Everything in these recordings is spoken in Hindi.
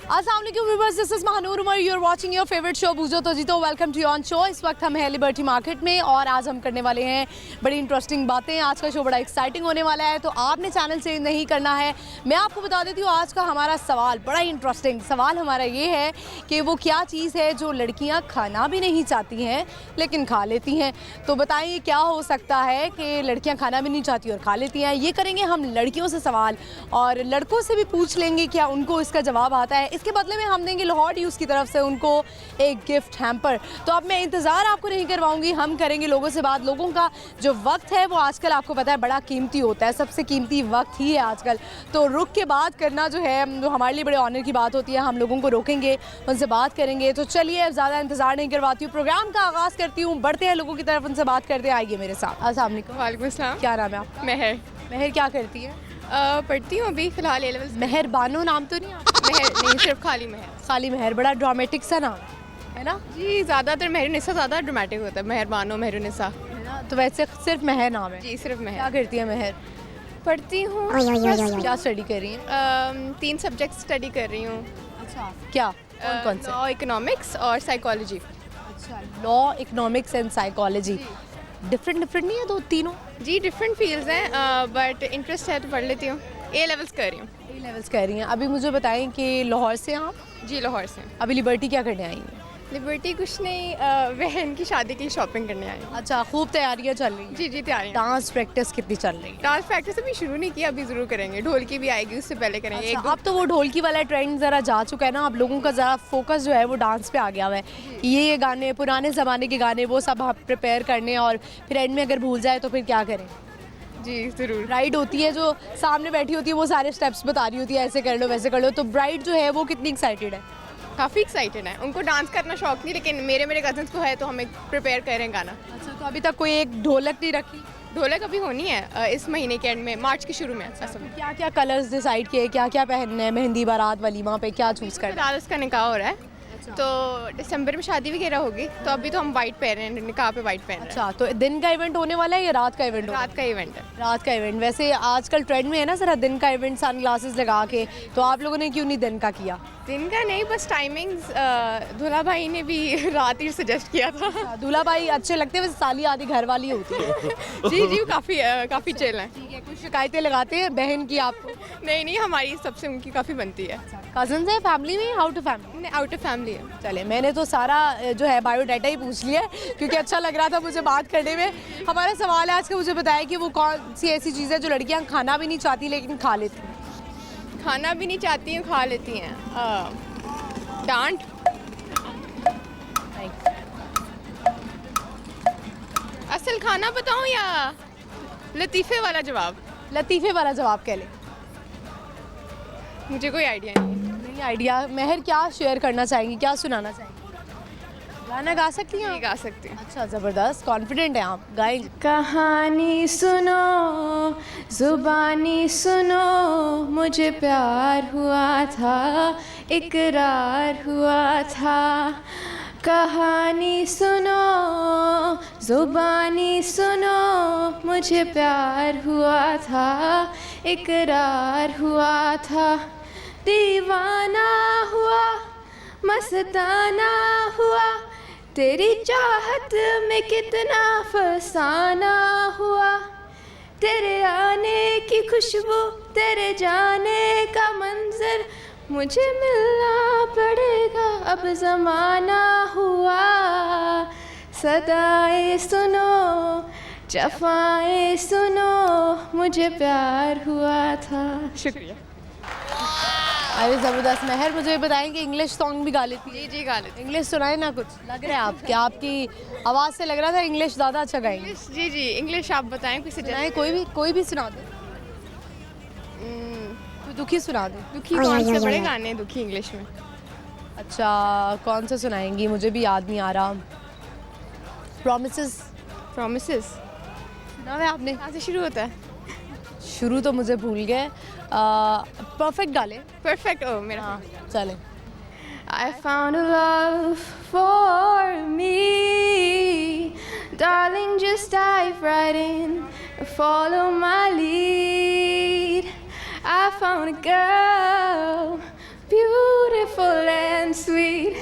अस्सलाम वालेकुम viewers, this is Mahnoor Umar, you are watching your favourite show Boojho To Jeeto. Welcome to on show. इस वक्त हम हैं लिबर्टी मार्केट में और आज हम करने वाले हैं बड़ी इंटरेस्टिंग बातें। आज का शो बड़ा एक्साइटिंग होने वाला है, तो आपने चैनल चेंज नहीं करना है। मैं आपको बता देती हूँ आज का हमारा सवाल बड़ा इंटरेस्टिंग सवाल हमारा ये है कि वो क्या चीज़ है जो लड़कियाँ खाना भी नहीं चाहती हैं लेकिन खा लेती हैं। तो बताइए क्या हो सकता है कि लड़कियाँ खाना भी नहीं चाहती और खा लेती हैं। ये करेंगे हम लड़कियों से सवाल और लड़कों से भी पूछ लेंगे क्या उनको इसका जवाब आता है। इसके बदले में हम देंगे लाहौर ड्यूज़ की तरफ से उनको एक गिफ्ट हैम्पर। तो अब मैं इंतज़ार आपको नहीं करवाऊंगी, हम करेंगे लोगों से बात। लोगों का जो वक्त है वो आजकल आपको पता है बड़ा कीमती होता है, सबसे कीमती वक्त ही है आजकल। तो रुक के बात करना जो है वो हमारे लिए बड़े ऑनर की बात होती है। हम लोगों को रोकेंगे, उनसे बात करेंगे। तो चलिए ज़्यादा इंतज़ार नहीं करवाती हूँ, प्रोग्राम का आगाज़ करती हूँ। बढ़ते हैं लोगों की तरफ, उनसे बात करते हैं। आइए मेरे साथ। अस्सलाम वालेकुम। वालेकुम अस्सलाम। क्या नाम है आपका? महर। महर क्या करती है? पढ़ती हूँ अभी फ़िलहाल A-levels। महर बानो नाम तो नहीं आता? महर नहीं, सिर्फ खाली महर। खाली महर, बड़ा ड्रामेटिक सा नाम है ना? जी, ज़्यादातर महरुनिसा ज़्यादा ड्रामेटिक होता है, महर बानो महरुनिसा। है ना? तो वैसे सिर्फ महर नाम है। जी, सिर्फ क्या महर। करती है महर? पढ़ती हूँ, क्या स्टडी कर रही है? 3 सब्जेक्ट स्टडी कर रही हूँ। अच्छा, क्या कौन से? लॉ, इकोनॉमिक्स और साइकोलॉजी। अच्छा, law, economics and psychology. Different नहीं है दो तीनों? जी, डिफरेंट फील्ड्स हैं, बट इंटरेस्ट है तो पढ़ लेती हूँ। A-levels कर रही हूँ। A-levels कर रही हैं। अभी मुझे बताएं कि लाहौर से आप जी, लाहौर से। अभी लिबर्टी क्या करने आई हैं? लिबर्टी कुछ नहीं, बहन की शादी के लिए शॉपिंग करने आई हूँ। अच्छा, खूब तैयारियां चल रही हैं। जी, तैयारी। डांस प्रैक्टिस कितनी चल रही है? डांस प्रैक्टिस अभी शुरू नहीं किया, अभी ज़रूर करेंगे। ढोलकी भी आएगी, उससे पहले करेंगे। अच्छा, अब तो वो ढोलकी वाला ट्रेंड ज़रा जा चुका है ना, अब लोगों का ज़रा फोकस जो है वो डांस पे आ गया हुआ है। ये गाने पुराने ज़माने के गाने वो सब आप प्रिपेयर करने और फिर एंड में अगर भूल जाए तो फिर क्या करें? जी, ज़रूर। ब्राइड होती है जो सामने बैठी होती है वो सारे स्टेप्स बता रही होती है, ऐसे कर लो वैसे कर लो। तो ब्राइड जो है वो कितनी एक्साइटेड है? काफ़ी एक्साइटेड है। उनको डांस करना शौक नहीं, लेकिन मेरे कजन्स को है तो हम एक प्रिपेयर कर रहे हैं गाना। अच्छा, तो अभी तक कोई एक ढोलक नहीं रखी? ढोलक अभी होनी है इस महीने के एंड में, मार्च के शुरू में। असल में क्या क्या कलर्स डिसाइड किए, क्या क्या पहनना है? मेहंदी, बारात, वलीमा पे क्या चूज़ करना फिलहाल उसका निकाह हो रहा है, तो दिसंबर में शादी वगैरह होगी, तो अभी तो हम वाइट पहन रहे हैं, निकाह पे वाइट पहन रहे हैं। अच्छा, तो दिन का इवेंट होने वाला है या रात का इवेंट? रात का इवेंट है। रात का इवेंट। वैसे आजकल ट्रेंड में है ना जरा दिन का इवेंट, सन ग्लासेस लगा के, तो आप लोगों ने क्यों नहीं दिन का किया? दिन का नहीं, बस टाइमिंग्स दूल्हा भाई ने भी रात ही सजेस्ट किया था। दूल्हा भाई अच्छे लगते हैं, वैसे साली आधी घर वाली होती है। जी, वो काफ़ी चिल है। ठीक है, कुछ शिकायतें लगाते हैं बहन की आपको? नहीं, हमारी सबसे उनकी काफ़ी बनती है। कजन्स है फैमिली में, out of family? Out of family है। चले, मैंने तो सारा जो है बायोडाटा ही पूछ लिया है क्योंकि अच्छा लग रहा था मुझे बात करने में। हमारा सवाल है आज का, मुझे बताया कि वो कौन सी ऐसी चीज़ है जो लड़कियां खाना भी नहीं चाहती लेकिन खा लेती हैं? खाना भी नहीं चाहती हैं, खा लेती हैं। डांट। असल खाना बताऊं या लतीफ़े वाला जवाब? लतीफ़े वाला जवाब कह ले। मुझे कोई आइडिया नहीं आइडिया। महर क्या शेयर करना चाहेंगी, क्या सुनाना चाहेंगी? गाना गा सकती हैं है। आप? गा सकती हूँ। अच्छा, ज़बरदस्त, कॉन्फिडेंट हैं आप, गाएंगे। कहानी सुनो, जुबानी सुनो, मुझे प्यार हुआ था, इकरार हुआ था। कहानी सुनो, जुबानी सुनो, मुझे प्यार हुआ था, इकरार हुआ था। दीवाना हुआ, मस्ताना हुआ, तेरी चाहत में कितना फसाना हुआ। तेरे आने की खुशबू, तेरे जाने का मंजर, मुझे मिलना पड़ेगा, अब ज़माना हुआ। सदाएं सुनो, जफ़ाएं सुनो, मुझे प्यार हुआ था। शुक्रिया। अरे ज़बरदस्त। महर मुझे बताएं कि इंग्लिश सॉन्ग भी गा लेती है? जी, गा लेती। इंग्लिश सुनाए ना कुछ। लग रहा है आपकी आवाज़ से लग रहा था इंग्लिश ज़्यादा अच्छा गाएंगे। जी, इंग्लिश आप बताएं, किसी सुनाए, कोई भी सुना दे। कोई दुखी सुना दे। दुखी कौन से बड़े गाने हैं दुखी इंग्लिश में? अच्छा, कौन सा सुनाएंगी? मुझे भी याद नहीं आ रहा। प्रॉमिसेस सुना है आपने? कहाँ से शुरू होता है? शुरू तो मुझे भूल गए। परफेक्ट गा ले। परफेक्ट। ओ मेरा। हाँ, चले। I found a love for me, darling, just dive right in, follow my lead. I found a girl, beautiful beautiful and sweet.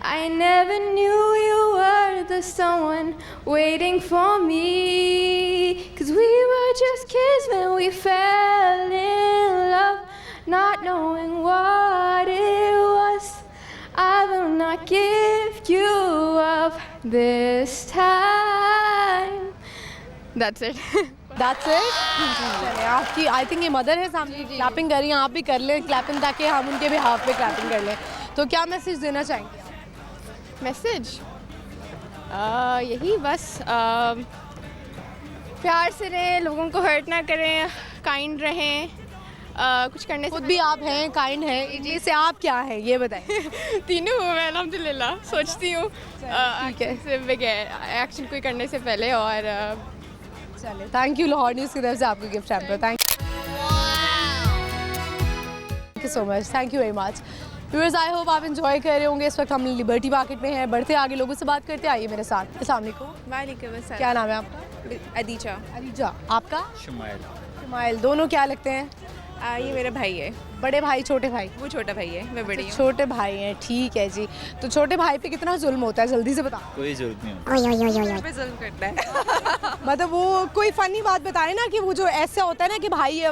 I never knew you were the someone waiting for me. 'Cause we were just kids when we fell in love, not knowing what it was. I will not give you up this time. That's it. That's it? चलिए, आपकी आई थिंक ये मदर है सामने क्लैपिंग कर रही हैं, आप भी कर लें क्लैपिंग ताकि हम उनके भी हाथ पे क्लैपिंग कर लें। तो क्या मैसेज देना चाहेंगे? मैसेज यही बस प्यार से रहें, लोगों को हर्ट ना करें, काइंड रहें, कुछ करने से खुद भी आप हैं, काइंड हैं, जी से आप क्या हैं ये बताएं। तीनों हूँ मैं अल्हम्दुलिल्लाह। सोचती हूँ से बगैर एक्शन कोई करने से पहले। और चलिए, थैंक यू लाहौर न्यूज़ की तरफ से आपको gift hamper. Thank you so much, thank you very much. Viewers, I hope आप एंजॉय कर रहे होंगे। इस वक्त हम लिबर्टी मार्केट में हैं, बढ़ते आगे लोगों से बात करते आइए मेरे साथ। अस्सलाम वालेकुम। वालेकुम अस्सलाम। क्या नाम है आपका? अदीजा। अरीजा। आपका? शुमाइल। शुमाइल। दोनों क्या लगते हैं? ये मेरा भाई है। बड़े भाई छोटे भाई? वो छोटा भाई है, मैं बड़ी हूँ। छोटे भाई हैं, ठीक है जी। तो छोटे भाई पे कितना जुल्म होता है, जल्दी से बताओ। कोई जरूरत नहीं होती। पे जुल्म करता है। मतलब वो कोई फनी बात बताए ना कि वो जो ऐसा होता है ना कि भाई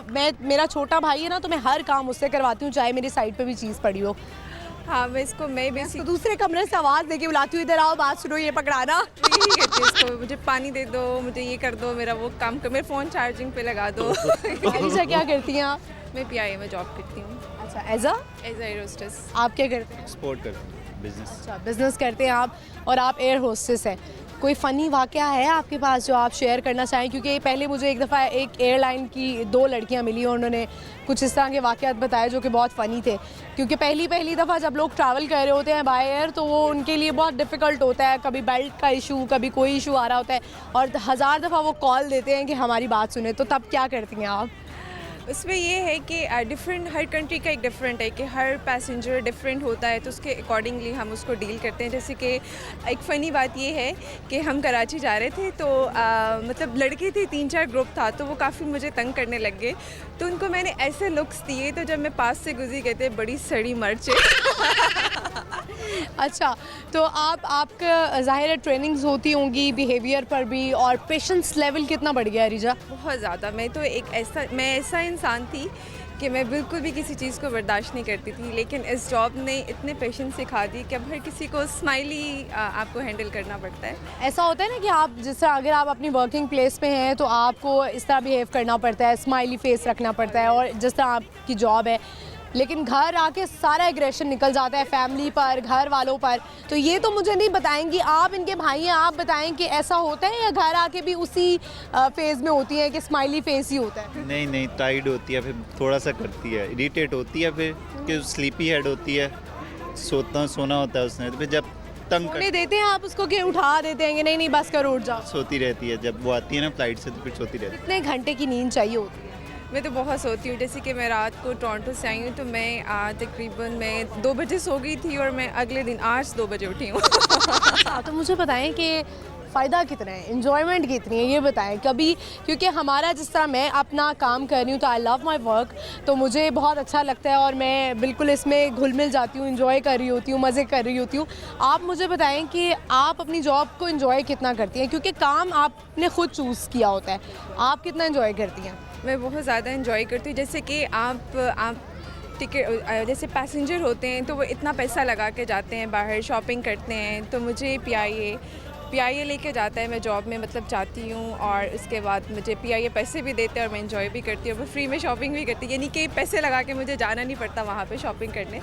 मेरा छोटा भाई है ना, तो मैं हर काम उससे करवाती हूँ चाहे मेरी साइड पे भी चीज़ पड़ी हो। हाँ, मैं तो दूसरे कमरे से आवाज़ देके बुलाती हूँ, इधर आओ बात सुनो, ये पकड़ाना। यही कहती हूँ इसको, मुझे पानी दे दो, मुझे ये कर दो, मेरा वो काम कर, मेरा फ़ोन चार्जिंग पे लगा दो। अरीजा, क्या करती हैं आप? मैं PIA में जॉब करती हूँ अच्छा, एज एज एयर होस्टेस। आप क्या करते हैं? एक्सपोर्ट करते हैं, बिजनेस। अच्छा, बिजनेस करते हैं आप, और आप एयर होस्टेस हैं। कोई फ़नी वाक़या है आपके पास जो आप शेयर करना चाहें? क्योंकि पहले मुझे एक दफ़ा एक एयरलाइन की 2 लड़कियां मिली और उन्होंने कुछ इस तरह के वाक़यात बताए जो कि बहुत फ़नी थे। क्योंकि पहली दफ़ा जब लोग ट्रैवल कर रहे होते हैं बाय एयर, तो वो उनके लिए बहुत डिफ़िकल्ट होता है। कभी बेल्ट का इशू, कभी कोई इशू आ रहा होता है, और 1000 दफ़ा वो कॉल देते हैं कि हमारी बात सुने। तो तब क्या करती हैं आप? उसमें ये है कि डिफरेंट, हर कंट्री का एक डिफरेंट है कि हर पैसेंजर डिफरेंट होता है, तो उसके अकॉर्डिंगली हम उसको डील करते हैं। जैसे कि एक फ़नी बात ये है कि हम कराची जा रहे थे, तो मतलब लड़के थे, 3-4 ग्रुप था, तो वो काफ़ी मुझे तंग करने लग गए। तो उनको मैंने ऐसे लुक्स दिए, तो जब मैं पास से गुजरी कहते बड़ी सड़ी मर्च है। अच्छा, तो आपका ज़ाहिर है ट्रेनिंग्स होती होंगी बिहेवियर पर भी, और पेशेंस लेवल कितना बढ़ गया रिजा? बहुत ज़्यादा। मैं ऐसा इंसान थी कि मैं बिल्कुल भी किसी चीज़ को बर्दाश्त नहीं करती थी, लेकिन इस जॉब ने इतने पेशेंस सिखा दी कि अब हर किसी को स्माइली आपको हैंडल करना पड़ता है। ऐसा होता है ना कि आप जिस तरह अगर आप अपनी वर्किंग प्लेस पे हैं तो आपको इस तरह बिहेव करना पड़ता है, स्माइली फेस रखना पड़ता है, और जिस तरह आपकी जॉब है, लेकिन घर आके सारा एग्रेशन निकल जाता है फैमिली पर, घर वालों पर। तो ये तो मुझे नहीं बताएंगी, आप इनके भाई हैं, आप बताएं कि ऐसा होता है या घर आके भी उसी फेज़ में होती है कि स्माइली फेस ही होता है? नहीं, टाइड होती है, फिर थोड़ा सा करती है, इरिटेट होती है, फिर कि स्लीपी हेड होती है, सोना होता है उसने, तो फिर जब तंग सोने देते हैं आप उसको कि उठा देते हैं कि नहीं बस कर उठ जाओ? सोती रहती है, जब वो आती है ना फ्लाइट से तो फिर सोती रहती है। कितने घंटे की नींद चाहिए होती है? मैं तो बहुत सोती हूँ। जैसे कि मैं रात को टोरंटो से आई हूँ, तो मैं तकरीबन मैं 2 बजे सो गई थी, और मैं अगले दिन आज 2 बजे उठी हूँ। तो मुझे बताएं कि फ़ायदा कितना है, इन्जॉयमेंट कितनी है, ये बताएं कभी। क्योंकि हमारा जिस तरह मैं अपना काम कर रही हूँ, तो आई लव माई वर्क, तो मुझे बहुत अच्छा लगता है और मैं बिल्कुल इसमें घुल मिल जाती हूँ, इन्जॉय कर रही होती हूँ, मज़े कर रही होती हूँ। आप मुझे बताएं कि आप अपनी जॉब को इन्जॉय कितना करती हैं, क्योंकि काम आपने ख़ुद चूज़ किया होता है। आप कितना इन्जॉय करती हैं? मैं बहुत ज़्यादा इंजॉय करती हूँ। जैसे कि आप टिकट, जैसे पैसेंजर होते हैं, तो वो इतना पैसा लगा के जाते हैं बाहर, शॉपिंग करते हैं, तो मुझे PIA लेके जाता है। मैं जॉब में मतलब जाती हूँ, और उसके बाद मुझे PIA पैसे भी देते हैं, और मैं इंजॉय भी करती हूँ। वो फ्री में शॉपिंग भी करती है, यानी कि पैसे लगा के मुझे जाना नहीं पड़ता वहाँ पे शॉपिंग करने।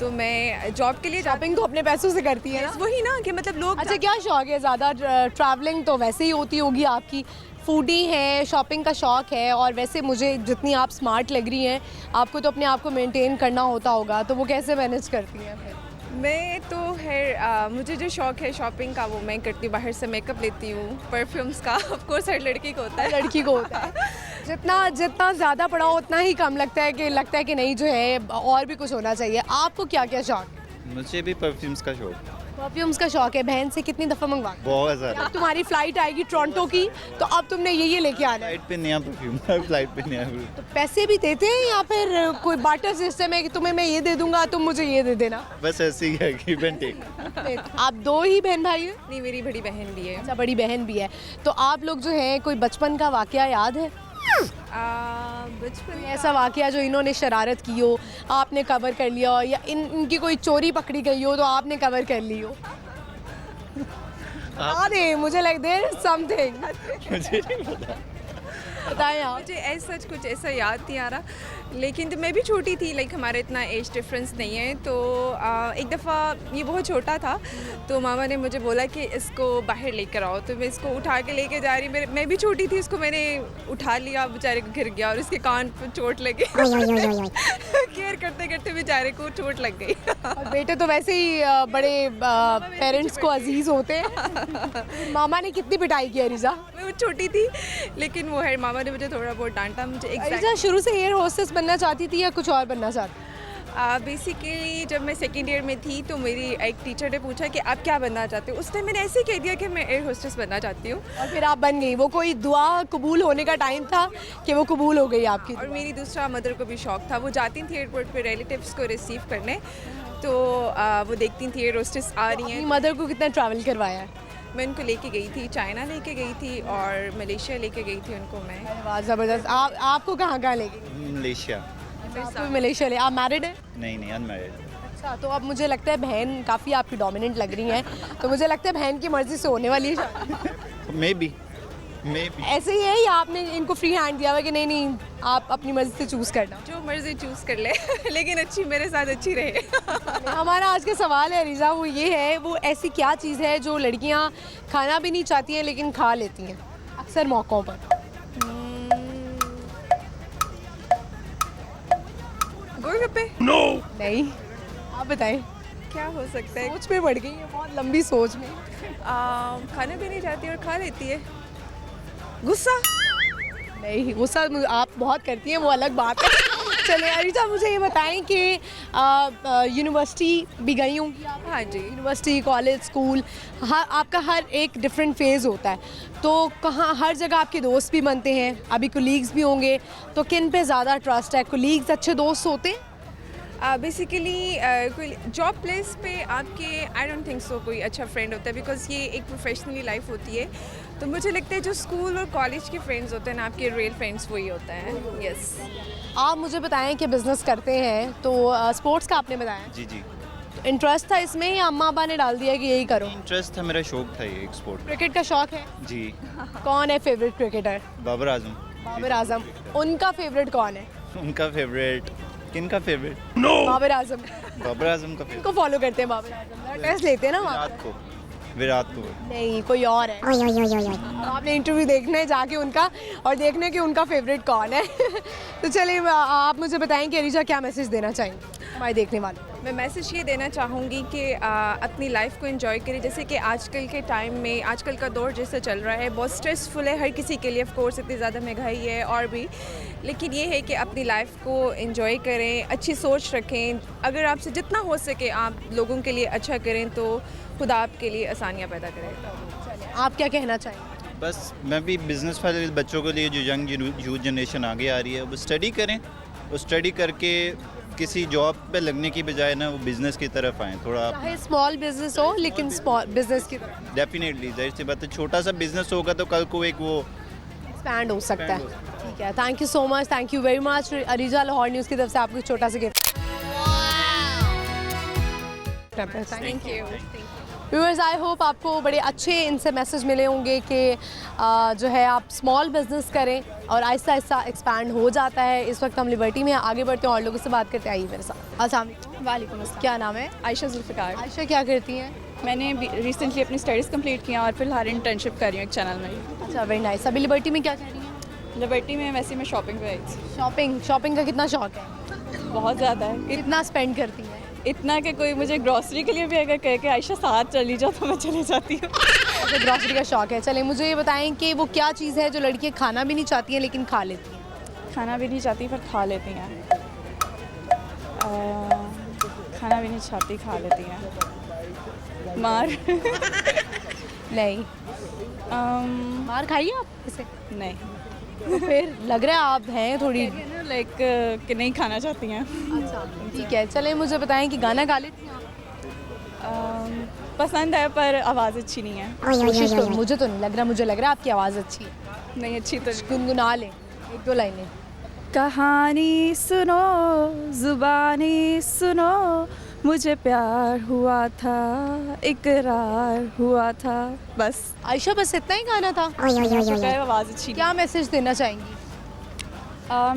तो मैं जॉब के लिए शॉपिंग तो अपने पैसों से करती है ना? वही ना कि मतलब लोग। अच्छा, क्या शौक है ज़्यादा? ट्रैवलिंग तो वैसे ही होती होगी आपकी, फूडी है, शॉपिंग का शौक़ है, और वैसे मुझे जितनी आप स्मार्ट लग रही हैं, आपको तो अपने आप को मेंटेन करना होता होगा, तो वो कैसे मैनेज करती हैं फिर? मैं तो मुझे जो शौक़ है शॉपिंग का, वो मैं करती हूँ। बाहर से मेकअप लेती हूँ, परफ्यूम्स का, ऑफ कोर्स हर लड़की को होता है। लड़की को होता है। जितना ज़्यादा पढ़ाओ उतना ही कम लगता है कि नहीं, जो है और भी कुछ होना चाहिए। आपको क्या क्या शौक़ है? मुझे भी परफ्यूम्स का शौक है। परफ्यूम्स का शौक है, बहन से कितनी दफ़ा मंगवा? बहुत ज़्यादा। अब तुम्हारी फ्लाइट आएगी टोरंटो की, तो अब तुमने ये लेके आना है। फ्लाइट पे नया परफ्यूम, फ्लाइट पे नया परफ्यूम। तो पैसे भी देते हैं या फिर कोई बार्टर सिस्टम है कि तुम्हें मैं ये दे दूंगा तुम मुझे ये दे देना? बस ऐसे ही है, गिव एंड टेक। आप 2 ही बहन भाई हैं? नहीं, मेरी बड़ी बहन भी है। अच्छा, बड़ी बहन भी है। तो आप लोग जो हैं, कोई बचपन का वाकया याद है? बचपन में ऐसा वाकया जो इन्होंने शरारत की हो, आपने कवर कर लिया हो, या इनकी कोई चोरी पकड़ी गई हो तो आपने कवर कर ली हो? अरे मुझे लग देयर समथिंग। मुझे नहीं पता। बताएं आप। मुझे ऐसा कुछ ऐसा याद नहीं आ रहा, लेकिन जब मैं भी छोटी थी, लाइक हमारे इतना एज डिफरेंस नहीं है, तो एक दफ़ा ये बहुत छोटा था, तो मामा ने मुझे बोला कि इसको बाहर लेकर आओ, तो मैं इसको उठा के लेके जा रही, मैं भी छोटी थी, इसको मैंने उठा लिया, बेचारे को गिर गया और उसके कान पर चोट लगी। केयर करते करते बेचारे को चोट लग गई। और बेटे तो वैसे ही बड़े पेरेंट्स को अजीज होते हैं। मामा ने कितनी पिटाई की अरीजा? मैं छोटी थी, लेकिन वो है मामा ने मुझे थोड़ा बहुत डांटा। मुझे अरीजा शुरू से एयर होस्टेस बनना चाहती थी या कुछ और बनना चाहती? बेसिकली जब मैं सेकेंड ईयर में थी तो मेरी एक टीचर ने पूछा कि आप क्या बनना चाहते हो, उस टाइम मैंने ऐसे ही कह दिया कि मैं एयर होस्टेस बनना चाहती हूँ। और फिर आप बन गई। वो कोई दुआ कबूल होने का टाइम था कि वो कबूल हो गई आपकी? और मेरी दूसरा मदर को भी शौक था, वो जाती थी एयरपोर्ट पे रिलेटिव्स को रिसीव करने, तो वो देखती थी एयर होस्टेस आ रही अपनी हैं। मदर को कितना ट्रैवल करवाया है? मैं उनको लेके गई थी, चाइना लेके गई थी और मलेशिया लेके गई थी उनको मैं। वाह ज़बरदस्त। आपको कहाँ ले गई? मलेशिया। आपको भी मलेशिया ले। आप मैरिड हैं? नहीं, अनमैरिड। अच्छा, तो अब मुझे लगता है बहन काफ़ी आपकी डोमिनेंट लग रही हैं, तो मुझे लगता है बहन की मर्ज़ी से होने वाली है शादी। May be. ऐसे ही है या आपने इनको फ्री हैंड दिया हुआ कि नहीं आप अपनी मर्ज़ी से चूज़ करना? जो मर्जी चूज़ कर ले लेकिन अच्छी मेरे साथ अच्छी रहे। हमारा आज का सवाल है रिजा, वो ये है, वो ऐसी क्या चीज़ है जो लड़कियां खाना भी नहीं चाहती हैं लेकिन खा लेती हैं अक्सर मौक़ों पर? गोलगप्पे? नहीं, आप बताएं। क्या हो सकता है? सोच में पड़ गई है, बहुत लंबी सोच में। खाना भी नहीं चाहती और खा लेती है। गुस्सा? नहीं, गुस्सा आप बहुत करती हैं, वो अलग बात है। चलिए अरीजा, मुझे ये बताएं कि यूनिवर्सिटी भी गई होंगी आप? हाँ जी। यूनिवर्सिटी, कॉलेज, स्कूल, आपका हर एक डिफरेंट फेज़ होता है, तो कहाँ हर जगह आपके दोस्त भी बनते हैं, अभी कोलीग्स भी होंगे, तो किन पे ज़्यादा ट्रस्ट है? कोलीग्स अच्छे दोस्त होते हैं? बेसिकली कोई जॉब प्लेस पे आपके आई डोंट थिंक सो कोई अच्छा फ्रेंड होता है, बिकॉज ये एक प्रोफेशनली लाइफ होती है, तो मुझे लगता है जो स्कूल और कॉलेज के फ्रेंड्स होते हैं ना, आपके रियल फ्रेंड्स वही होते हैं। यस। आप मुझे बताएं कि बिज़नेस करते हैं, तो स्पोर्ट्स का आपने बताया, जी। इंटरेस्ट था इसमें या अम्मा अब्बा ने डाल दिया कि यही करो? इंटरेस्ट था, मेरा शौक था ये स्पोर्ट। क्रिकेट का शौक है? जी। कौन है फेवरेट क्रिकेटर? बाबर आजम। बाबर आजम। उनका फेवरेट कौन है? उनका फेवरेट, किनका फेवरेट? बाबर आजम। बाबर आजम का फेवरेट। इनको फॉलो करते हैं बाबर आजम, टेस्ट लेते हैं ना वहाँ पे? विराट कोहली। नहीं, कोई और है। अब आपने इंटरव्यू देखना है जाके उनका, और देखना है कि उनका फेवरेट कौन है। तो चलिए आप मुझे बताएं कि अरीजा क्या मैसेज देना चाहेंगे हमारे देखने वाले? मैं मैसेज ये देना चाहूँगी कि अपनी लाइफ को एंजॉय करें, जैसे कि आजकल के टाइम में, आजकल का दौर जैसा चल रहा है, बहुत स्ट्रेसफुल है हर किसी के लिए, ऑफ कोर्स इतनी ज़्यादा महंगाई है और भी, लेकिन ये है कि अपनी लाइफ को एंजॉय करें, अच्छी सोच रखें, अगर आपसे जितना हो सके आप लोगों के लिए अच्छा करें तो खुदा आपके लिए आसानियाँ पैदा करें। आप क्या कहना चाहेंगे? बस मैं भी बिज़नेस वाले बच्चों के लिए, जो यंग यूथ जनरेशन आगे आ रही है, वो स्टडी करें, वो स्टडी करके किसी जॉब पे लगने की बजाय ना वो बिज़नेस की तरफ आएँ थोड़ा। चाहे स्मॉल बिजनेस हो, लेकिन स्मॉल बिजनेस की तरफ डेफिनेटली, जाहिर सी बात है, छोटा सा बिजनेस होगा तो कल को एक वो एक्सपैंड हो सकता है। ठीक है, thank you so much, thank you very much. Areeja, Lahore news की तरफ से आपको छोटा सा gift. Thank you. Viewers, I hope आपको बड़े अच्छे इनसे मैसेज मिले होंगे कि जो है आप स्मॉल बिजनेस करें और आहिस्ता आहिस्ता एक्सपैंड हो जाता है। इस वक्त हम लिबर्टी में आगे बढ़ते हैं और लोगों से बात करते हैं। आइए मेरे साथ। अस्सलाम वालेकुम। क्या नाम है? आयशा जुल्फ़िकार। आयशा, क्या करती हैं? मैंने रिसेंटली अपनी स्टडीज़ कंप्लीट किया और फिलहाल इंटर्नशिप कर रही हूँ एक चैनल में। अच्छा, वेरी नाइस। अभी लिबर्टी में क्या कर रही हैं? लिबर्टी में वैसे मैं शॉपिंग पे आई थी। शॉपिंग का कितना शौक है? बहुत ज़्यादा है, कितना स्पेंड करती हैं? इतना कि कोई मुझे ग्रॉसरी के लिए भी अगर कहे कि आयशा साथ चली जाओ तो मैं चली जाती हूँ। अच्छा, ग्रॉसरी का शौक है। चलिए मुझे ये बताएं कि वो क्या चीज़ है जो लड़कियाँ खाना भी नहीं चाहती हैं लेकिन खा लेती हैं? खाना भी नहीं चाहती पर खा लेती हैं। खाना भी नहीं चाहती, खा लेती हैं। मार नहीं। um, मार खाइए आप इसे? नहीं तो फिर लग रहा है आप हैं थोड़ी। लाइक कि नहीं खाना चाहती हैं। अच्छा ठीक है, चलें मुझे बताएं कि गाना गा लेती हैं आप? पसंद है पर आवाज़ अच्छी नहीं है। कोशिश तो मुझे तो नहीं लग रहा, मुझे लग रहा है आपकी आवाज़ अच्छी है। नहीं अच्छी तो गुनगुना लें 1-2 लाइनें। कहानी सुनो जुबानी सुनो, मुझे प्यार हुआ था इकरार हुआ था, बस। आयशा बस इतना ही गाना था? आवाज़ अच्छी क्या मैसेज देना चाहेंगी?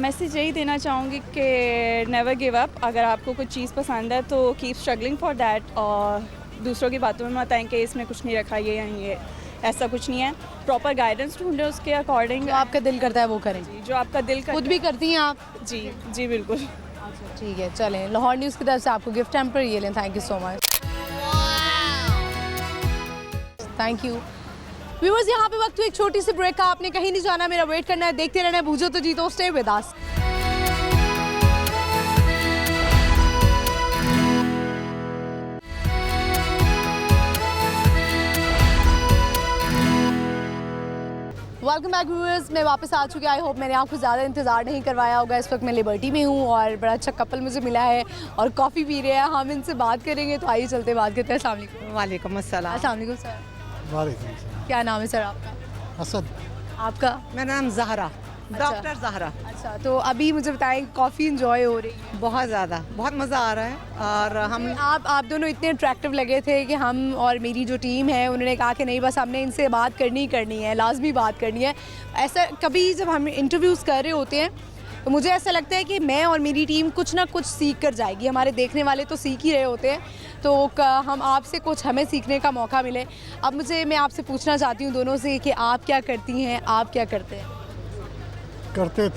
मैसेज यही देना चाहूँगी कि नेवर गिव अप। अगर आपको कुछ चीज़ पसंद है तो कीप स्ट्रगलिंग फॉर दैट, और दूसरों की बातों में मत आएं कि इसमें कुछ नहीं रखा, ये या ये, ऐसा कुछ नहीं है। प्रॉपर गाइडेंस ढूंढे, उसके अकॉर्डिंग जो आपका दिल करता है वो करें। जो आपका दिल खुद भी करती हैं आप? जी जी बिल्कुल। अच्छा ठीक है, चलें लाहौर न्यूज़ की तरफ से आपको गिफ्ट हैम्पर ये लें। Thank you so much. Thank you viewers. यहाँ पे वक्त हुई एक छोटी सी ब्रेक का। आपने कहीं नहीं जाना, मेरा वेट करना है, देखते रहना है बूझो तो जीतो। Stay with us. Welcome back viewers, मैं वापस आ चुकी। आई होप मैंने आपको ज़्यादा इंतज़ार नहीं करवाया होगा। इस वक्त मैं लिबर्टी में हूँ और बड़ा अच्छा कपल मुझे मिला है और कॉफ़ी पी रहे हैं। हम इनसे बात करेंगे, तो आइए चलते बात करते हैं। अस्सलाम वालेकुम। वालेकुम अस्सलाम। अस्सलाम वालेकुम सर। वालेकुम अस्सलाम। क्या नाम है सर आपका? असद। आपका? मेरा नाम ज़हरा, डॉक्टर ज़हरा। अच्छा, तो अभी मुझे बताएं कॉफ़ी इंजॉय हो रही है? बहुत ज़्यादा, बहुत मज़ा आ रहा है। और हम आप दोनों इतने अट्रैक्टिव लगे थे कि हम और मेरी जो टीम है उन्होंने कहा कि नहीं बस हमने इनसे बात करनी है, लाजमी बात करनी है। ऐसा कभी जब हम इंटरव्यूज़ कर रहे होते हैं तो मुझे ऐसा लगता है कि मैं और मेरी टीम कुछ ना कुछ सीख कर जाएगी। हमारे देखने वाले तो सीख ही रहे होते हैं, तो हम आपसे कुछ हमें सीखने का मौका मिले। अब मैं आपसे पूछना चाहती हूँ दोनों से कि आप क्या करती हैं, आप क्या करते हैं? करते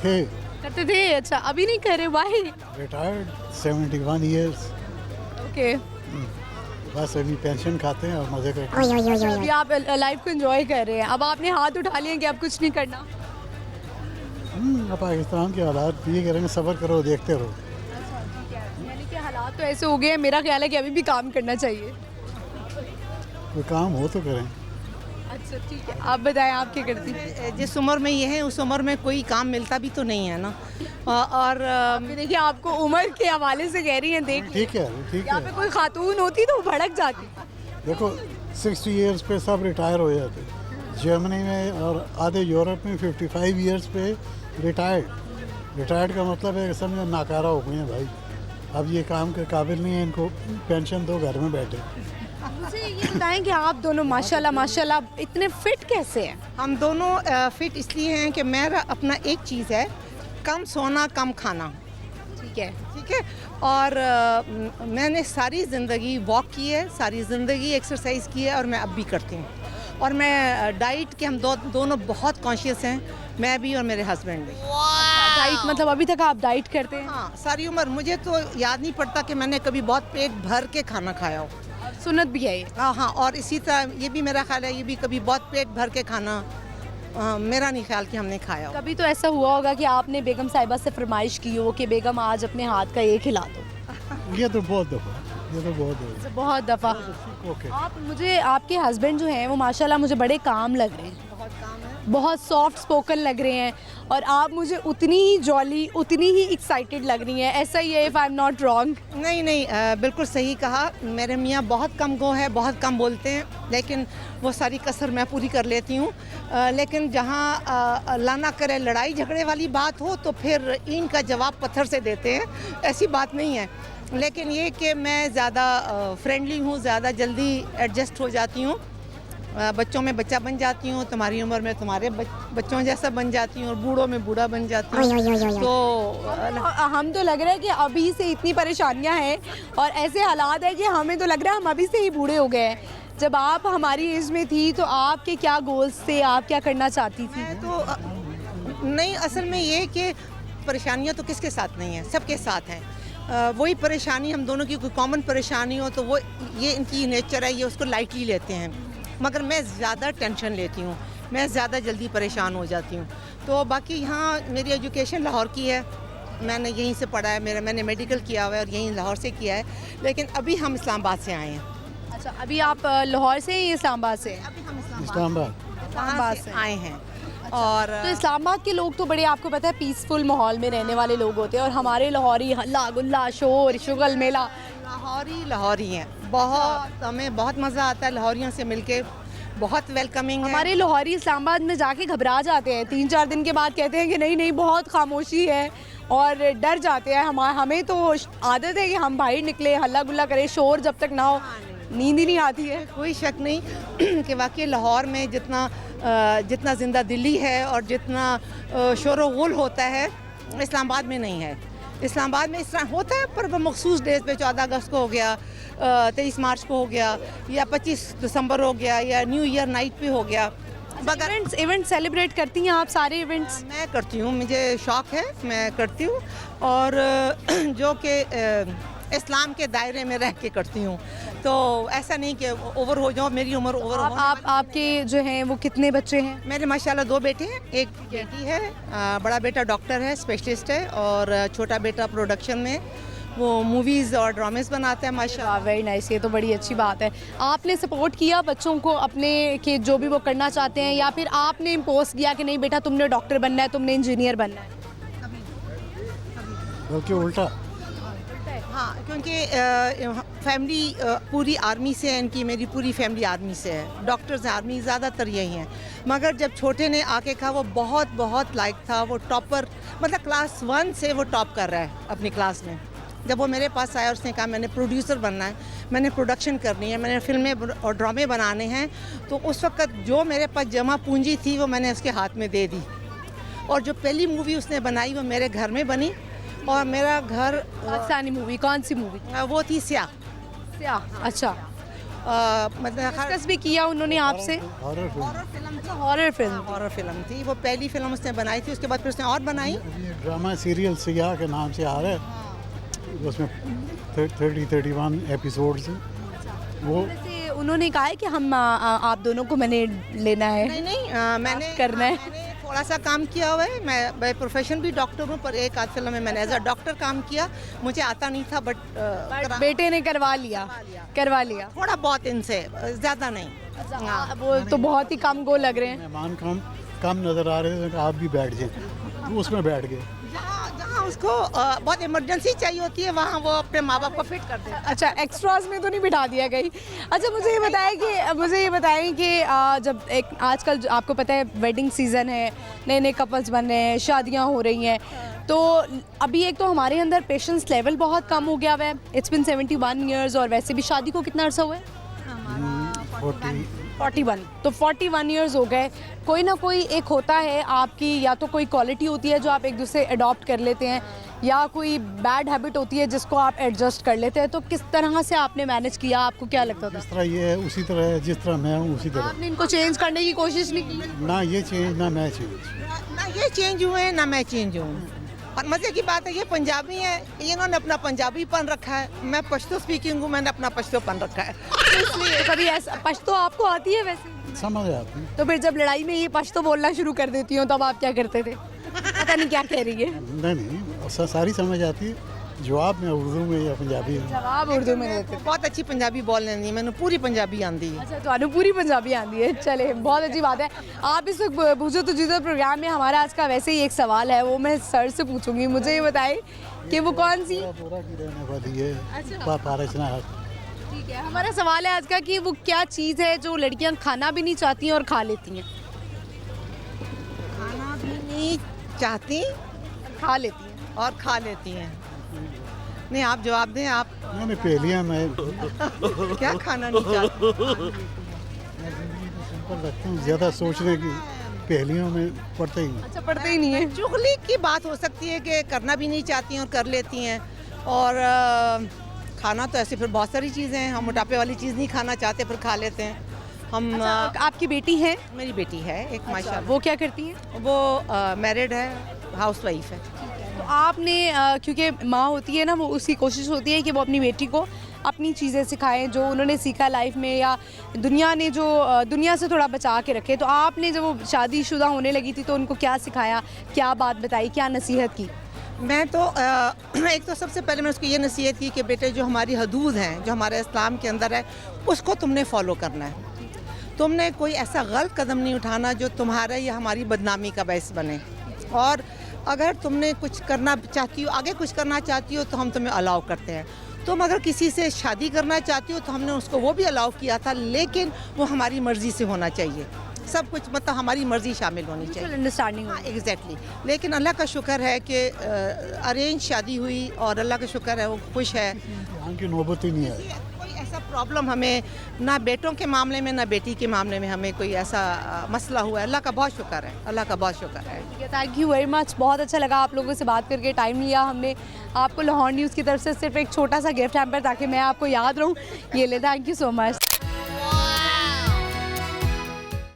थे, अच्छा अभी नहीं कर रहे? वाही रिटायर्ड 71 ईयर्स। ओके, बस अभी पेंशन खाते हैं और मज़े करते हैं। अभी आप लाइफ को एंजॉय कर रहे हैं। अब आपने हाथ उठा लिए कि अब कुछ नहीं करना? अब पाकिस्तान के हालात ये करेंगे, सब्र करो, देखते रहो। अच्छा ठीक है, यानी कि हालात तो ऐसे हो गए हैं, मेरा ख्याल है कि अभी भी काम करना चाहिए। कोई काम हो तो करें। अच्छा ठीक है, आप बताएं आप क्या करती हैं? जिस उम्र में ये है उस उम्र में कोई काम मिलता भी तो नहीं है ना। और अभी देखिए आपको उम्र के हवाले से कह रही हैं, देख ठीक है, ठीक यहाँ है। पे कोई खातून होती तो वो भड़क जाती। देखो 60 ईयर्स पे सब रिटायर हो जाते, जर्मनी में और आधे यूरोप में 55 ईयर्स पे रिटायर्ड का मतलब है कि समझो नाकारा हो गए हैं भाई, अब ये काम के काबिल नहीं है, इनको पेंशन दो, घर में बैठे। मुझे ये बताएं कि आप दोनों माशाल्लाह इतने फिट कैसे हैं? हम दोनों फिट इसलिए हैं कि मेरा अपना एक चीज़ है, कम सोना कम खाना। ठीक है, ठीक है। और मैंने सारी ज़िंदगी वॉक की है, सारी ज़िंदगी एक्सरसाइज की है और मैं अब भी करती हूँ। और मैं डाइट के हम दोनों बहुत कॉन्शियस हैं, मैं भी और मेरे हस्बैंड भी। डाइट मतलब अभी तक आप डाइट करते हैं? हाँ, सारी उम्र। मुझे तो याद नहीं पड़ता कि मैंने कभी बहुत पेट भर के खाना खाया हो। सुन्नत भी है ये? हाँ, और इसी तरह ये भी मेरा ख्याल है, ये भी कभी बहुत पेट भर के खाना मेरा नहीं ख्याल कि हमने खाया हो। कभी तो ऐसा हुआ होगा कि आपने बेगम साहिबा से फरमाइश की हो कि बेगम आज अपने हाथ का ये खिला दो? ये तो बहुत दफ़ा। बहुत दफ़ा। ओके। आप मुझे आपके हस्बैंड जो हैं वो माशाल्लाह मुझे बड़े काम लग रहे हैं, बहुत काम है। बहुत सॉफ्ट स्पोकन लग रहे हैं, और आप मुझे उतनी ही जॉली, उतनी ही एक्साइटेड लग रही हैं। ऐसा ही है, if I am not wrong? नहीं, बिल्कुल सही कहा। मेरे मियाँ बहुत कम गो है, बहुत कम बोलते हैं, लेकिन वो सारी कसर मैं पूरी कर लेती हूँ। लेकिन जहाँ अल्लाह ना करे लड़ाई झगड़े वाली बात हो तो फिर ईंट का जवाब पत्थर से देते हैं, ऐसी बात नहीं है। लेकिन ये कि मैं ज़्यादा फ्रेंडली हूँ, ज़्यादा जल्दी एडजस्ट हो जाती हूँ, बच्चों में बच्चा बन जाती हूँ, तुम्हारी उम्र में तुम्हारे बच्चों जैसा बन जाती हूँ, और बूढ़ों में बूढ़ा बन जाती हूँ। तो हम तो लग रहा है कि अभी से इतनी परेशानियां हैं और ऐसे हालात है कि हमें तो लग रहा है हम अभी से ही बूढ़े हो गए हैं। जब आप हमारी एज में थी तो आपके क्या गोल्स थे, आप क्या करना चाहती थी? मैं तो नहीं, असल में ये कि परेशानियाँ तो किसके साथ नहीं हैं, सबके साथ हैं। वही परेशानी हम दोनों की कोई कॉमन परेशानी हो तो वो ये इनकी नेचर है, ये उसको लाइटली लेते हैं। मगर मैं ज़्यादा टेंशन लेती हूँ, मैं ज़्यादा जल्दी परेशान हो जाती हूँ। तो बाकी यहाँ मेरी एजुकेशन लाहौर की है, मैंने यहीं से पढ़ा है, मैंने मेडिकल किया हुआ है और यहीं लाहौर से किया है, लेकिन अभी हम इस्लामाबाद से आए हैं। अच्छा, अभी आप लाहौर से हैं या इस्लामाबाद से हैं? इस्लामाबाद। वहाँ से आए हैं। और तो इस्लामाबाद के लोग तो बड़े, आपको पता है, पीसफुल माहौल में रहने वाले लोग होते हैं, और हमारे लाहौरी हल्ला गुल्ला शोर शुगल मेला। लाहौरी हैं, बहुत हमें बहुत मज़ा आता है लाहौरियों से मिलके, बहुत वेलकमिंग है। हमारे लाहौरी इस्लामाबाद में जाके घबरा जाते हैं, 3-4 दिन के बाद कहते हैं कि नहीं नहीं बहुत खामोशी है, और डर जाते हैं। हमें तो आदत है कि हम बाहर निकले, हल्ला गुल्ला करें, शोर जब तक ना हो नींद ही नहीं आती है। कोई शक नहीं कि वाकई लाहौर में जितना ज़िंदा दिल्ली है और जितना शोर गुल होता है, इस्लामाबाद में नहीं है। इस्लामाबाद में इस तरह होता है, पर मखसूस डेज पे 14 अगस्त को हो गया, 23 मार्च को हो गया, या 25 दिसंबर हो गया, या न्यू ईयर नाइट पे हो गया। मगर इवेंट सेलिब्रेट करती हैं आप सारे इवेंट्स? मैं करती हूँ, मुझे शौक़ है, मैं करती हूँ, और जो कि इस्लाम के दायरे में रह के करती हूँ, तो ऐसा नहीं कि ओवर हो जाओ, मेरी उम्र ओवर हो। आपके जो हैं वो कितने बच्चे हैं? मेरे माशाल्लाह 2 बेटे हैं, एक बेटी है, बड़ा बेटा डॉक्टर है, स्पेशलिस्ट है, और छोटा बेटा प्रोडक्शन में वो मूवीज़ और ड्रामेस बनाता है माशाल्लाह। वेरी नाइस, ये तो बड़ी अच्छी बात है। आपने सपोर्ट किया बच्चों को अपने कि जो भी वो करना चाहते हैं, या फिर आपने इम्पोज किया कि नहीं बेटा तुमने डॉक्टर बनना है, तुमने इंजीनियर बनना है? बल्कि उल्टा। हाँ, क्योंकि फैमिली पूरी आर्मी से है इनकी, मेरी पूरी फैमिली आर्मी से है, डॉक्टर्स हैं, आर्मी ज़्यादातर यही हैं। मगर जब छोटे ने आके कहा, वो बहुत लायक था, वो टॉपर, मतलब क्लास 1 से वो टॉप कर रहा है अपनी क्लास में। जब वो मेरे पास आया, उसने कहा मैंने प्रोड्यूसर बनना है, मैंने प्रोडक्शन करनी है, मैंने फिल्में और ड्रामे बनाने हैं, तो उस वक्त जो मेरे पास जमा पूंजी थी वो मैंने उसके हाथ में दे दी। और जो पहली मूवी उसने बनाई वो मेरे घर में बनी, और मेरा घर पाकिस्तानी मूवी? कौन सी मूवी? वो थी स्याह। अच्छा, मतलब डिस्कस भी किया उन्होंने आपसे? Horror film. हॉरर फिल्म थी, वो पहली फिल्म उसने बनाई थी, उसके बाद फिर उसने और बनाई। ये ड्रामा सीरियल सियाह के नाम से आ रहा है, उसमें 31 एपिसोड्स हैं। वो वैसे उन्होंने कहा है कि हम आप दोनों को मैंने लेना है? नहीं, मैंने करना है। मैंने थोड़ा सा काम किया हुआ है, मैं प्रोफेशन भी डॉक्टर हूँ, पर एक आध फिल्म में मैंने एज अ डॉक्टर काम किया, मुझे आता नहीं था, बट बेटे ने करवा लिया। थोड़ा बहुत इनसे, ज़्यादा नहीं। हाँ, वो तो बहुत ही कम गो लग रहे हैं। मेहमान कम नज़र आ रहे थे, आप भी बैठ जाए, तो उसमें बैठ गए। जहाँ उसको बहुत इमरजेंसी चाहिए होती है, वहाँ वो अपने माँ बाप को फिट कर देते हैं। अच्छा, एक्स्ट्रास में तो नहीं बिठा दिया गई? अच्छा, मुझे ये बताएं कि जब एक आजकल आपको पता है वेडिंग सीज़न है, नए नए कपल्स बन रहे हैं, शादियाँ हो रही हैं, तो अभी एक तो हमारे अंदर पेशेंस लेवल बहुत कम हो गया हुआ है। इट्स बिन 71 ईयर्स, और वैसे भी शादी को कितना अर्सा हुआ है? 41। तो 41 ईयर्स हो गए। कोई ना कोई एक होता है आपकी, या तो कोई क्वालिटी होती है जो आप एक दूसरे अडॉप्ट कर लेते हैं, या कोई बैड हैबिट होती है जिसको आप एडजस्ट कर लेते हैं। तो किस तरह से आपने मैनेज किया, आपको क्या लगता था? जिस तरह ये है उसी तरह है, जिस तरह मैं हूँ उसी तरह। आपने इनको चेंज करने की कोशिश नहीं की? ना ये चेंज ना मैं चेंज। ना ये चेंज हुए ना मैं चेंज हूँ। और मज़े की बात है, ये पंजाबी है, इन्होंने अपना पंजाबीपन रखा है, मैं पश्तो स्पीकिंग हूँ, मैंने अपना पश्तोपन रखा है। तो इसलिए कभी ऐसा पश्तो आपको आती है वैसे? समझ आती है। तो फिर जब लड़ाई में ये पश्तो बोलना शुरू कर देती हो, तब आप क्या करते थे? पता नहीं क्या कह रही है। नहीं, सारी समझ आती है। जवाब में उर्दू में या पंजाबी में? जवाब उर्दू में देते थे। बहुत अच्छी पंजाबी बोलने नहीं, मैंने पूरी पंजाबी आती है। अच्छा, तो पूरी पंजाबी आती है, चले बहुत अच्छी बात है। आप इस वक्त बूझो तो जीतो प्रोग्राम में, हमारा आज का वैसे ही एक सवाल है, वो मैं सर से पूछूंगी। मुझे ये बताएं कि वो कौन सी बोरा की रहने वाली है पारचना। ठीक है, हमारा सवाल है आज का कि वो क्या चीज़ है जो लड़कियां खाना भी नहीं चाहती हैं और खा लेती हैं? खाना भी नहीं चाहती, खा लेती हैं और खा लेती हैं। नहीं, आप जवाब दें। आप मैंने पहलियाँ मैं क्या खाना नहीं चाहती? सिंपल रखता हूँ, ज़्यादा सोचने की पहलियों में पड़ते ही नहीं। अच्छा, पढ़ते ही नहीं है। चुगली की बात हो सकती है कि करना भी नहीं चाहती हैं और कर लेती हैं, और खाना तो ऐसे फिर बहुत सारी चीज़ें हैं। हम मोटापे वाली चीज़ नहीं खाना चाहते, फिर खा लेते हैं हम। अच्छा, आपकी बेटी है? मेरी बेटी है एक, माशाल्लाह। वो क्या करती है? वो मैरिड है, हाउस वाइफ है। तो आपने क्योंकि माँ होती है ना, वो उसकी कोशिश होती है कि वो अपनी बेटी को अपनी चीज़ें सिखाएं जो उन्होंने सीखा लाइफ में, या दुनिया ने जो दुनिया से थोड़ा बचा के रखे। तो आपने जब वो शादीशुदा होने लगी थी तो उनको क्या सिखाया, क्या बात बताई, क्या नसीहत की? मैं तो एक तो सबसे पहले मैं उसको ये नसीहत की कि बेटे जो हमारी हदूद हैं, जो हमारे इस्लाम के अंदर है, उसको तुमने फॉलो करना है। तुमने कोई ऐसा गलत कदम नहीं उठाना जो तुम्हारे या हमारी बदनामी का बायस बने। और अगर तुमने कुछ करना चाहती हो, आगे कुछ करना चाहती हो, तो हम तुम्हें अलाउ करते हैं। तुम अगर किसी से शादी करना चाहती हो तो हमने उसको वो भी अलाउ किया था, लेकिन वो हमारी मर्ज़ी से होना चाहिए। सब कुछ मतलब हमारी मर्ज़ी शामिल होनी चाहिए। अंडरस्टैंडिंग। हाँ, एग्जैक्टली। लेकिन अल्लाह का शुक्र है कि अरेंज शादी हुई और अल्लाह का शुक्र है वो खुश है। यहाँ की नौबत ही नहीं आई। कोई ऐसा प्रॉब्लम हमें ना बेटों के मामले में ना बेटी के मामले में हमें कोई ऐसा मसला हुआ है। अल्लाह का बहुत शुक्र है, अल्लाह का बहुत शुक्र है। Thank you very much. बहुत अच्छा लगा आप लोगों से बात करके, टाइम लिया हमने। आपको लाहौर न्यूज़ की तरफ से सिर्फ एक छोटा सा गिफ्ट हैम्पर ताकि मैं आपको याद रहूँ, ये ले। Thank you so much.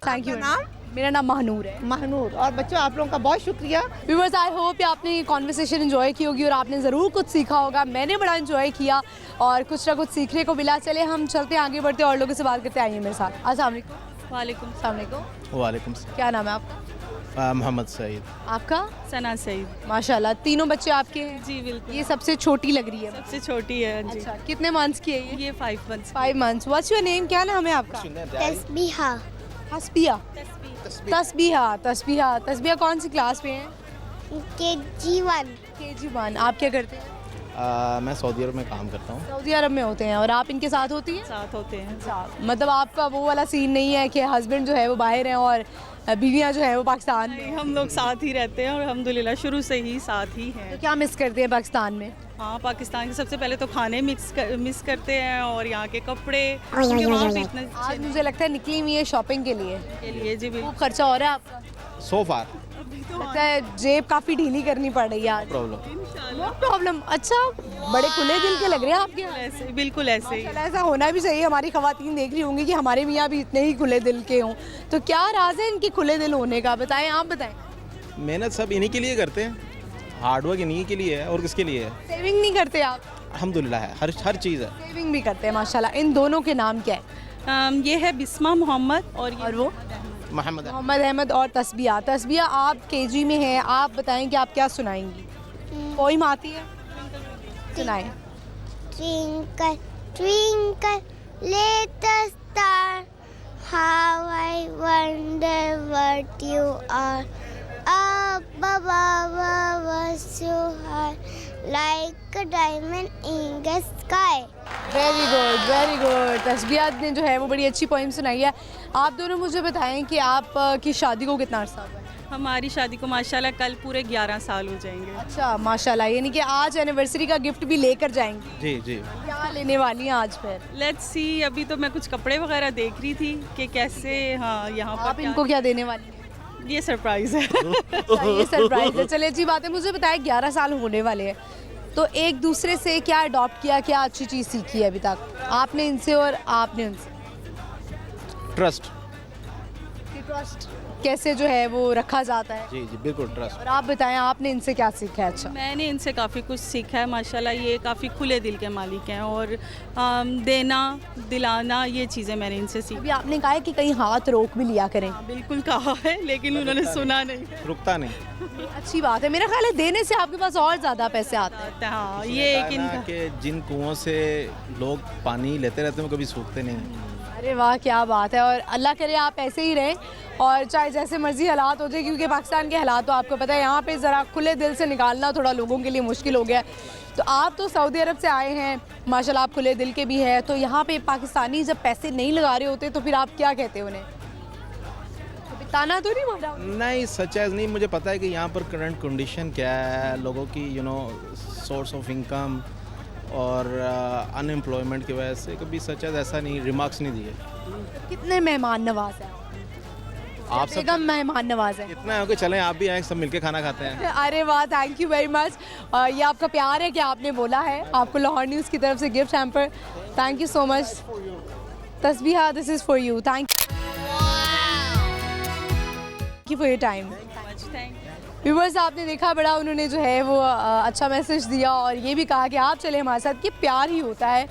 Thank you. नाम? मेरा नाम महानूर है। महानूर। और बच्चों आप लोगों का बहुत शुक्रिया। व्यूअर्स, आई होप आपने ये कॉन्वर्सेशन एंजॉय की होगी और आपने ज़रूर कुछ सीखा होगा। मैंने बड़ा एंजॉय किया और कुछ ना कुछ सीखने को मिला। चले हम चलते हैं आगे बढ़ते और लोगों से बात करते। आइए मेरे साथ। अस्सलाम वालेकुम। वालेकुम अस्सलाम वालेकुम। वालेकुम क्या नाम है आपका? मोहम्मद सईद। आपका? सना सईद। माशाल्लाह, तीनों बच्चे आपके हैं? जी बिल्कुल। ये सबसे छोटी लग रही है। सबसे छोटी है जी। अच्छा, कितने मंथ्स की है ये 5 months। 5 months. What's your name? क्या नाम है आपका? तस्बीहा। तस्बिया। तस्बिया। तस्बिया कौन सी क्लास में है? KG1। KG1। आप क्या करते हैं? मैं सऊदी अरब में काम करता हूँ। सऊदी अरब में होते हैं और आप इनके साथ होती हैं? साथ होते हैं। मतलब आपका वो वाला सीन नहीं है कि हस्बैंड जो है वो बाहर हैं और बीवियाँ जो हैं वो पाकिस्तान में? हम लोग साथ ही रहते हैं और अल्हम्दुलिल्लाह शुरू से ही साथ ही हैं। तो क्या मिस करते हैं पाकिस्तान में? हाँ, पाकिस्तान के सबसे पहले तो खाने मिस करते हैं और यहाँ के कपड़े, क्योंकि वहाँ पे इतना आज मुझे लगता है निकली हुई है शॉपिंग के लिए। के लिए जी वो बिल्कुल। खर्चा हो रहा है आपका? सो फार लगता है जेब काफ़ी ढीली करनी पड़ रही है आज। प्रॉब्लम। No problem. अच्छा, बड़े खुले दिल के लग रहे हैं आपके। ऐसे बिल्कुल ऐसे ही। माशाल्लाह, ऐसा होना भी चाहिए। हमारी ख़वातीन देख रही होंगी कि हमारे मियाँ भी इतने ही खुले दिल के हों। तो क्या राज है इनके खुले दिल होने का? बताएं, आप बताएं। मेहनत सब इन्हीं के लिए करते हैं, हार्डवर्क इन्हीं के लिए है और किसके लिए है। सेविंग नहीं करते आप? अल्हम्दुलिल्लाह है, हर चीज़ है। सेविंग भी करते हैं माशाल्लाह। इन दोनों के नाम क्या है? ये है बिस्मा मोहम्मद और वो मोहम्मद मोहम्मद अहमद और तस्बिया। तस्बिया, आप KG में हैं, आप बताएं कि आप क्या सुनाएंगी? पोइम आती है? सुनाएं। Twinkle, twinkle, little star, how I wonder what you are. Up above so high, like a diamond in the sky. Very good, very good. Tasbiya ने जो है वो बड़ी अच्छी पोइम सुनाई है। आप दोनों मुझे बताएं कि आप की शादी को कितना अर्सा हुआ है? हमारी शादी को माशाल्लाह कल पूरे 11 साल हो जाएंगे। अच्छा माशाल्लाह, यानी कि आज एनिवर्सरी का गिफ्ट भी लेकर जाएंगी। जी जी। क्या लेने वाली हैं आज फिर? लेट्स सी, अभी तो मैं कुछ कपड़े वगैरह देख रही थी कि कैसे, हाँ यहाँ पर आप इनको क्या देने वाली हैं? ये सरप्राइज है। अच्छा, ये सरप्राइज है। चलिए अच्छी बात है। मुझे बताएं, 11 साल होने वाले हैं, तो एक दूसरे से क्या अडॉप्ट किया, क्या अच्छी चीज़ सीखी है अभी तक आपने इनसे और आपने उनसे? ट्रस्ट। ट्रस्ट कैसे जो है वो रखा जाता है? जी जी बिल्कुल, ट्रस्ट। और आप बताएं, आपने इनसे क्या सीखा है? अच्छा, मैंने इनसे काफ़ी कुछ सीखा है माशाल्लाह। ये काफ़ी खुले दिल के मालिक हैं और देना दिलाना ये चीज़ें मैंने इनसे सीखी। अभी आपने कहा है कि कहीं हाथ रोक भी लिया करें। बिल्कुल कहा है, लेकिन उन्होंने सुना नहीं। रुकता नहीं। अच्छी बात है। मेरा ख्याल है देने से आपके पास और ज़्यादा पैसे आते हैं। हाँ, ये एक इनका कि जिन कुओं से लोग पानी लेते रहते हैं वो कभी सूखते नहीं। अरे वाह, क्या बात है। और अल्लाह करे आप ऐसे ही रहें और चाहे जैसे मर्जी हालात हो जाए, क्योंकि पाकिस्तान के हालात तो आपको पता है, यहाँ पे ज़रा खुले दिल से निकालना थोड़ा लोगों के लिए मुश्किल हो गया है। तो आप तो सऊदी अरब से आए हैं माशाल्लाह, आप खुले दिल के भी हैं, तो यहाँ पे पाकिस्तानी जब पैसे नहीं लगा रहे होते तो फिर आप क्या कहते हैं उन्हें? ताना तो नहीं मारा? नहीं, सच है नहीं। मुझे पता है कि यहाँ पर करंट कंडीशन क्या है, लोगों की सोर्स ऑफ इनकम और अनएम्प्लॉयमेंट की वजह से कभी सच है ऐसा नहीं रिमार्क्स नहीं दिए। कितने मेहमान नवाज हैं आप सब? कम मेहमान नवाज हैं। इतना है कि चलें आप भी आए, सब मिलके खाना खाते हैं। अरे वाह, थैंक यू वेरी मच। ये आपका प्यार है कि आपने बोला है। आपको लाहौर न्यूज़ की तरफ से gift hamper. Thank you so much. Tasbiha, this is for you. Thank you for your time. Viewers, आपने देखा बड़ा उन्होंने जो है वो अच्छा मैसेज दिया और ये भी कहा कि आप चले हमारे साथ, कि प्यार ही होता है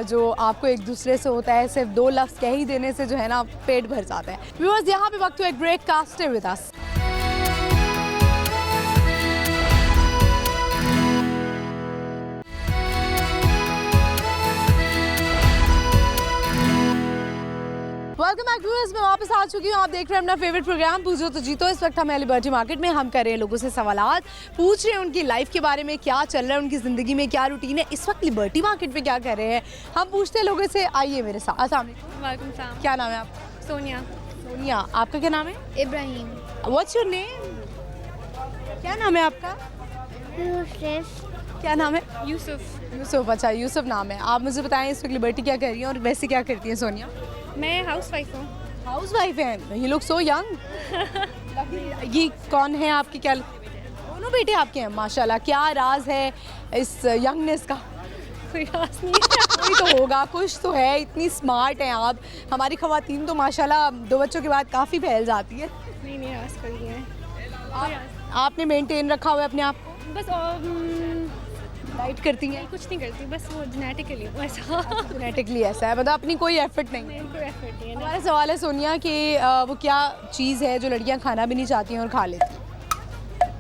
जो आपको एक दूसरे से होता है। सिर्फ 2 लफ्ज़ कह ही देने से जो है ना पेट भर जाता है। व्यूअर्स, यहाँ पे वक्त हुआ एक break. Cast with us. Welcome back viewers, मैं वापस आ चुकी हूँ। आप देख रहे हैं अपना फेवरेट प्रोग्राम पूछो तो जीतो। इस वक्त हम है लिबर्टी मार्केट में। हम कर रहे हैं लोगों से सवालात, पूछ रहे हैं उनकी लाइफ के बारे में, क्या चल रहा है उनकी ज़िंदगी में, क्या रूटीन है, इस वक्त लिबर्टी मार्केट में क्या कर रहे हैं, हम पूछते हैं लोगों से। आइए मेरे साथ। अस्सलाम वालेकुम। वालेकुम सलाम। क्या नाम है आपका? सोनिया। सोनिया। आपका क्या नाम है? इब्राहिम। What's your name? क्या नाम है आपका? यूसुफ। क्या नाम है? यूसुफ। यूसुफ। अच्छा, यूसुफ नाम है। आप मुझे बताएं इस वक्त लिबर्टी क्या कर रही है और वैसे क्या करती है सोनिया? मैं हाउस वाइफ हूँ। हाउस वाइफ हैं। You look so young. ये कौन है आपकी? क्या दोनों बेटे आपके हैं? माशाल्लाह। क्या राज है इस यंगनेस का? कोई राज नहीं है। कोई तो होगा, कुछ तो है। इतनी स्मार्ट हैं आप। हमारी ख़वातीन तो माशाल्लाह 2 बच्चों के बाद काफ़ी फैल जाती है। नहीं राज कोई नहीं है। आपने मेंटेन रखा हुआ है अपने आप को? बस डाइट करती हैं? कुछ नहीं करती, बस वो जेनेटिकली ऐसा। जेनेटिकली ऐसा है, मतलब अपनी कोई एफर्ट नहीं। नहीं, कोई एफर्ट नहीं है। हमारा सवाल है सोनिया कि वो क्या चीज़ है जो लड़कियां खाना भी नहीं चाहती हैं और खा लेती हैं?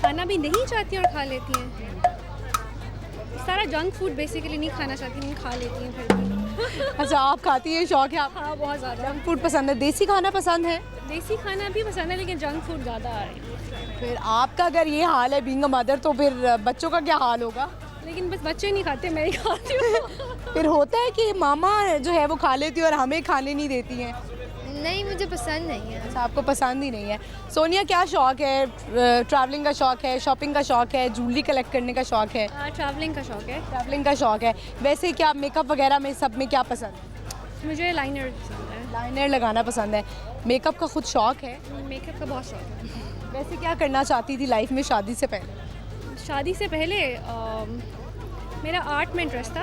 खाना भी नहीं चाहती और खा लेती हैं। सारा जंक फूड बेसिकली नहीं खाना चाहती, नहीं खा लेती हैं फिर भी। अच्छा, आप खाती हैं? शौक है आप? हाँ, बहुत ज़्यादा। जंक फूड पसंद है? देसी खाना पसंद है? देसी खाना भी पसंद है लेकिन जंक फूड ज़्यादा आ रही है। फिर आपका अगर ये हाल है बीइंग अ मदर, तो फिर बच्चों का क्या हाल होगा? लेकिन बस बच्चे नहीं खाते, मैं ही खाती हूँ। फिर होता है कि मामा जो है वो खा लेती है और हमें खाने नहीं देती हैं। नहीं, मुझे पसंद नहीं है। अच्छा, आपको पसंद ही नहीं है। सोनिया, क्या शौक है? ट्रैवलिंग का शौक है, शॉपिंग का शौक है, ज्वेलरी कलेक्ट करने का शौक है? ट्रैवलिंग का शौक है। ट्रैवलिंग का शौक है। वैसे क्या मेकअप वगैरह में सब में क्या पसंद है? मुझे लाइनर पसंद है। लाइनर लगाना पसंद है। मेकअप का खुद शौक है? मेकअप का बहुत शौक है। वैसे क्या करना चाहती थी लाइफ में शादी से पहले? शादी से पहले मेरा आर्ट में इंटरेस्ट था।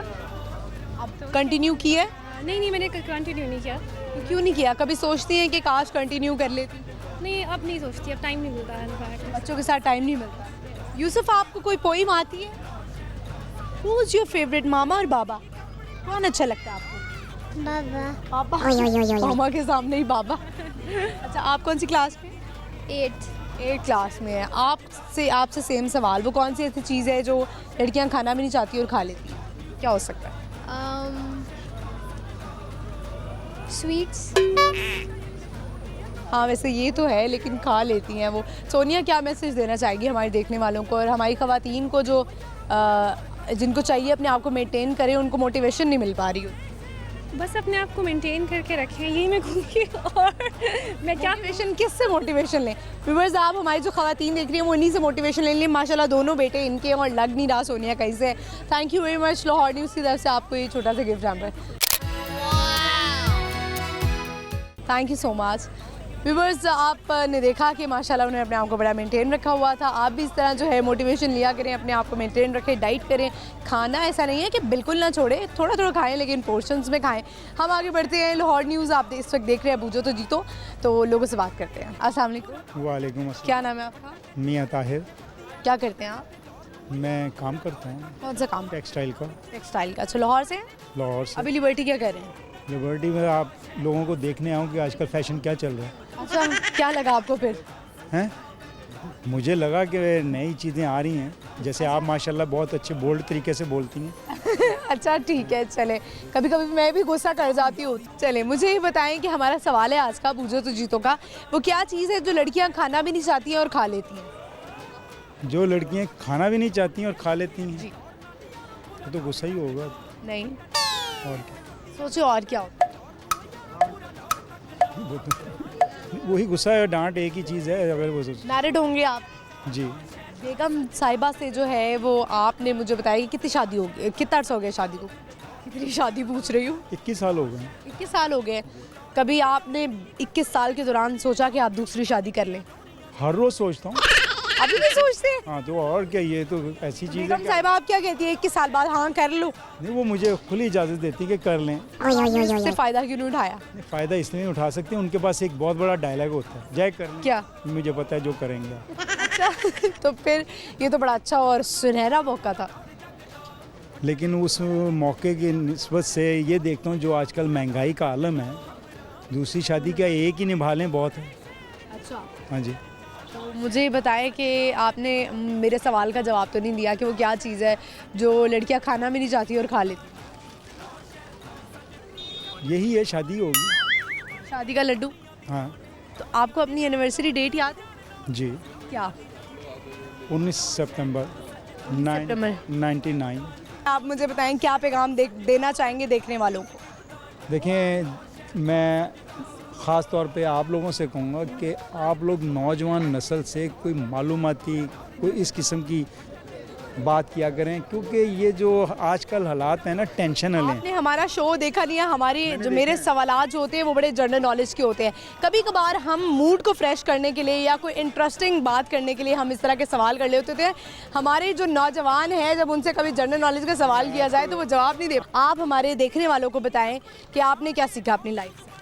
अब कंटिन्यू की है? नहीं, मैंने कंटिन्यू नहीं किया। तो क्यों नहीं किया? कभी सोचती हैं कि काश कंटिन्यू कर लेती? नहीं, अब नहीं सोचती, अब टाइम नहीं मिलता है। बच्चों के साथ टाइम नहीं मिलता। यूसुफ, आपको कोई पोइम आती है? हु इज योर फेवरेट, मामा और बाबा? कौन अच्छा लगता है आपको? बाबा। बाबा। मामा के सामने ही बाबा। अच्छा, आप कौन सी क्लास में? 8th क्लास में है। आपसे सेम सवाल, वो कौन सी ऐसी चीज़ है जो लड़कियां खाना भी नहीं चाहती और खा लेती हैं? क्या हो सकता है? स्वीट्स। हाँ, वैसे ये तो है, लेकिन खा लेती हैं वो। सोनिया, क्या मैसेज देना चाहेगी हमारे देखने वालों को और हमारी ख़वातीन को जो जिनको चाहिए अपने आप को मेंटेन करें, उनको मोटिवेशन नहीं मिल पा रही हो? बस अपने आप को मेंटेन करके रखें, यही मैं कहूँगी। और मैं क्या मोटिवेशन किससे मोटिवेशन लें? व्यूअर्स, आप हमारी जो ख़वातीन देख रही हैं वो इन्हीं से मोटिवेशन ले लें। माशाल्लाह दोनों बेटे इनके और लग नहीं रहा सोनिया कहीं से। Thank you very much. Lahore news की तरफ से आपको ये छोटा सा gift hamper. Thank you so much. Viewers, आपने देखा कि माशाल्लाह उन्होंने अपने आप को बड़ा मेंटेन रखा हुआ था। आप भी इस तरह जो है मोटिवेशन लिया करें, अपने आप को मेंटेन रखें, डाइट करें। खाना ऐसा नहीं है कि बिल्कुल ना छोड़ें, थोड़ा थोड़ा खाएं लेकिन पोर्शंस में खाएं। हम आगे बढ़ते हैं। लाहौर न्यूज़ आप इस वक्त देख रहे हैं पूछो तो जीतो, तो लोगों से बात करते हैं। अस्सलाम वालेकुम। वालेकुम अस्सलाम। क्या नाम है आपका? मियाँ ताहिर। क्या करते हैं आप? मैं काम करता हूँ कौन सा काम? टेक्सटाइल का। टेक्सटाइल का। अच्छा, लाहौर से हैं? लाहौर से। अभी लिबर्टी क्या कर रहे हैं? लिबर्टी में आप लोगों को देखने आऊँ कि आजकल फैशन क्या चल रहा है। अच्छा, क्या लगा आपको फिर? हैं? मुझे लगा कि नई चीज़ें आ रही हैं, जैसे आप माशाल्लाह बहुत अच्छे बोल्ड तरीके से बोलती हैं। अच्छा, ठीक है, चले। कभी कभी मैं भी गुस्सा कर जाती हूँ। चले, मुझे ये बताएं कि हमारा सवाल है आज का पूछो तो जीतो का, वो क्या चीज़ है जो लड़कियाँ खाना भी नहीं चाहती हैं और खा लेती हैं? जो लड़कियाँ खाना भी नहीं चाहती हैं और खा लेती हैं, जी। तो गुस्सा ही होगा। नहीं, और क्या? सोचो और क्या होता है? वही गुस्सा है, डांट एक ही चीज़ है। अगर वो मैरिड होंगे आप? जी। बेगम साहिबा से जो है वो आपने मुझे बताया कि कितनी शादी हो गई, कितना अर्सा हो गया शादी को? कितनी शादी पूछ रही हूँ? 21 साल हो गए। 21 साल हो गए। कभी आपने 21 साल के दौरान सोचा कि आप दूसरी शादी कर लें? हर रोज़ सोचता हूँ। अभी भी सोचते हैं? हाँ, तो और क्या, ये तो ऐसी चीज़ है। बेगम साहिबा आप क्या कहती है 21 साल बाद? हाँ कर लो। नहीं, वो मुझे खुली इजाज़त देती कि कर लें। इससे फ़ायदा क्यों नहीं उठाया? फ़ायदा इसलिए नहीं उठा सकते, उनके पास एक बहुत बड़ा डायलॉग होता है, जय कर लें। क्या? मुझे पता है जो करेंगे। अच्छा, तो फिर ये तो बड़ा अच्छा और सुनहरा मौका था। लेकिन उस मौके की निस्बत से ये देखता हूँ जो आजकल महंगाई का आलम है, दूसरी शादी का एक ही निभा लें बहुत है। अच्छा, हाँ जी। तो मुझे ये बताएं कि आपने मेरे सवाल का जवाब तो नहीं दिया कि वो क्या चीज़ है जो लड़कियां खाना भी नहीं चाहती और खा लेती? यही है, शादी होगी। शादी का लड्डू। हाँ तो आपको अपनी एनिवर्सरी डेट याद है? जी, क्या? 19 सितंबर सितंबर। 99। आप मुझे बताएं क्या पैगाम देना चाहेंगे देखने वालों को? देखिए, मैं ख़ास तौर पे आप लोगों से कहूँगा कि आप लोग नौजवान नस्ल से कोई मालूमाती कोई इस किस्म की बात किया करें, क्योंकि ये जो आजकल हालात हैं ना, टेंशन वाले हैं। आपने हमारा शो देखा नहीं है? हमारे जो मेरे सवालात जो होते हैं वो बड़े जनरल नॉलेज के होते हैं। कभी कभार हम मूड को फ्रेश करने के लिए या कोई इंटरेस्टिंग बात करने के लिए हम इस तरह के सवाल कर लेते थे। हमारे जो नौजवान हैं, जब उनसे कभी जनरल नॉलेज का सवाल किया जाए तो वो जवाब नहीं दे। आप हमारे देखने वालों को बताएं कि आपने क्या सीखा अपनी लाइफ से?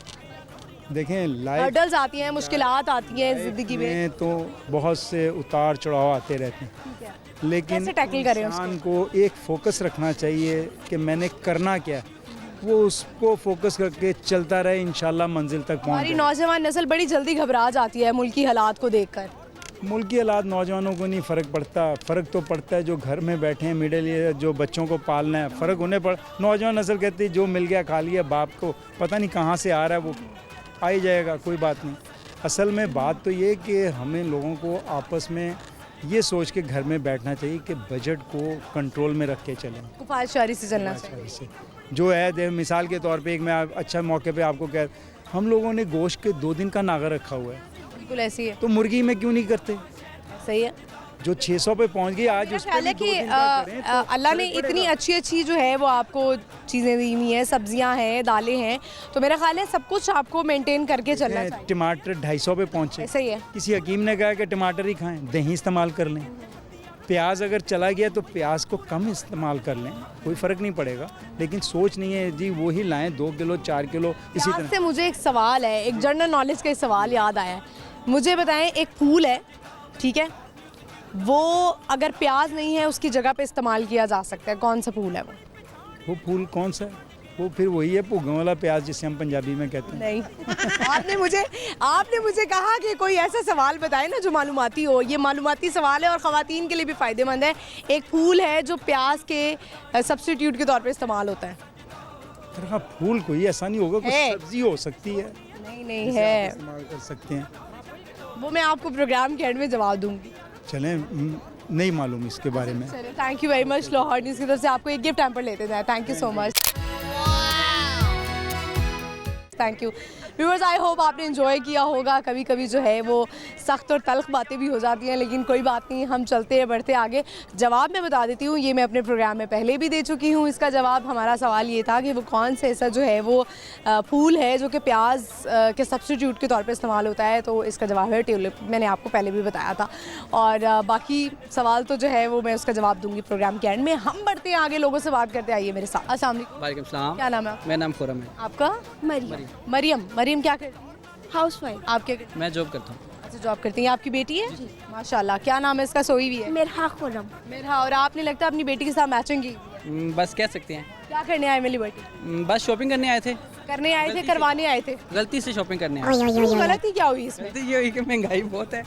देखें, लाइफ हर्डल्स आती हैं, मुश्किलात आती हैं ज़िंदगी में, तो बहुत से उतार चढ़ाव आते रहते हैं, लेकिन कैसे टैकल करें इंसान को एक फोकस रखना चाहिए कि मैंने करना क्या है, वो उसको फोकस करके चलता रहे, इंशाल्लाह मंजिल तक पहुंच हमारी जाए। नौजवान नस्ल बड़ी जल्दी घबरा जाती है मुल्की हालात को देखकर। मुल्की हालात नौजवानों को नहीं फ़र्क पड़ता, फ़र्क तो पड़ता है जो घर में बैठे हैं, मिडिल ईयर, जो बच्चों को पालना है, फ़र्क उन्हें पड़। नौजवान नस्ल कहती है जो मिल गया खा लिया, बाप को पता नहीं कहाँ से आ रहा है, वो आ ही जाएगा, कोई बात नहीं। असल में बात तो ये कि हमें लोगों को आपस में ये सोच के घर में बैठना चाहिए कि बजट को कंट्रोल में रख के चलें, कुफायतशारी से चलना चाहिए। से जो है मिसाल के तौर पे एक मैं अच्छा मौके पे आपको कह, हम लोगों ने गोश्त के 2 दिन का नागा रखा हुआ है, बिल्कुल ऐसी है। तो मुर्गी में क्यों नहीं करते? सही है। जो 600 पे पहुंच गई आज, उस पे ख्याल है भी कि 2 दिन का करें तो अल्लाह ने फर्क इतनी पड़ेगा। अच्छी अच्छी जो है वो आपको चीज़ें दी हुई हैं, सब्जियां हैं, दालें हैं, तो मेरा ख्याल है सब कुछ आपको मेंटेन करके चलना चाहिए। टमाटर 250 पे पहुंचे, सही है। किसी हकीम ने कहा कि टमाटर ही खाएं, दही इस्तेमाल कर लें। प्याज अगर चला गया तो प्याज को कम इस्तेमाल कर लें, कोई फ़र्क नहीं पड़ेगा, लेकिन सोच नहीं है जी वही लाएं 2 किलो 4 किलो इसी प्याज तरह। से मुझे एक सवाल है, एक जनरल नॉलेज का एक सवाल याद आया है। मुझे बताएं, एक फूल है, ठीक है, वो अगर प्याज नहीं है उसकी जगह पे इस्तेमाल किया जा सकता है, कौन सा फूल है वो? वो फूल कौन सा है? वो फिर वही है भुग्गों वाला प्याज, जिसे हम पंजाबी में कहते हैं। नहीं। आपने मुझे कहा कि कोई ऐसा सवाल बताए ना जो मालूमाती हो। ये मालूमाती सवाल है और ख़वातीन के लिए भी फ़ायदेमंद है। एक फूल है जो प्याज के सब्स्टिट्यूट के तौर पे इस्तेमाल होता है। तरह फूल कोई ऐसा नहीं होगा, कुछ है। सब्जी हो सकती है, नहीं जिसे है, आप इस्तेमाल कर सकते हैं। वो मैं आपको प्रोग्राम के एंड में जवाब दूंगी। चलें, नहीं मालूम इसके बारे में। चलिए, thank you very much. Lahore news की तरफ से आपको एक गिफ्ट हैम्पर लेते जाए। Thank you so much. Thank you viewers, I hope आपने एंजॉय किया होगा। कभी कभी जो है वो सख्त और तल्ख बातें भी हो जाती हैं, लेकिन कोई बात नहीं, हम चलते हैं बढ़ते आगे। जवाब मैं बता देती हूँ, ये मैं अपने प्रोग्राम में पहले भी दे चुकी हूँ। इसका जवाब, हमारा सवाल ये था कि वो कौन से ऐसा जो है वो फूल है जो कि प्याज के सब्स्टिट्यूट के तौर पे इस्तेमाल होता है। तो इसका जवाब है ट्यूलिप। मैंने आपको पहले भी बताया था, और बाकी सवाल तो जो है वो मैं उसका जवाब दूंगी प्रोग्राम के एंड में। हम बढ़ते हैं आगे, लोगों से बात करते आइए मेरे साथ। अस्सलाम वालेकुम। वालेकुम सलाम। क्या नाम है आपका? मेरा नाम खुरम है। आपका? मरियम। मरियम क्या करती है? हाउसवाइफ। आप क्या करती हैं? मैं जॉब करता हूँ। अच्छा, जॉब करती हैं। आपकी बेटी है? माशाल्लाह। क्या नाम है इसका? सोई भी है? मेरहा खुरम। मेरा। और आपने लगता है अपनी बेटी के साथ मैचिंग की? बस कह सकते हैं। क्या करने आए मेरी बेटी? बस शॉपिंग करने आए थे। करने आए थे, करवाने आए थे? गलती से शॉपिंग करने आए। गलती क्या हुई इसमें? गलती ये हुई कि महंगाई बहुत है,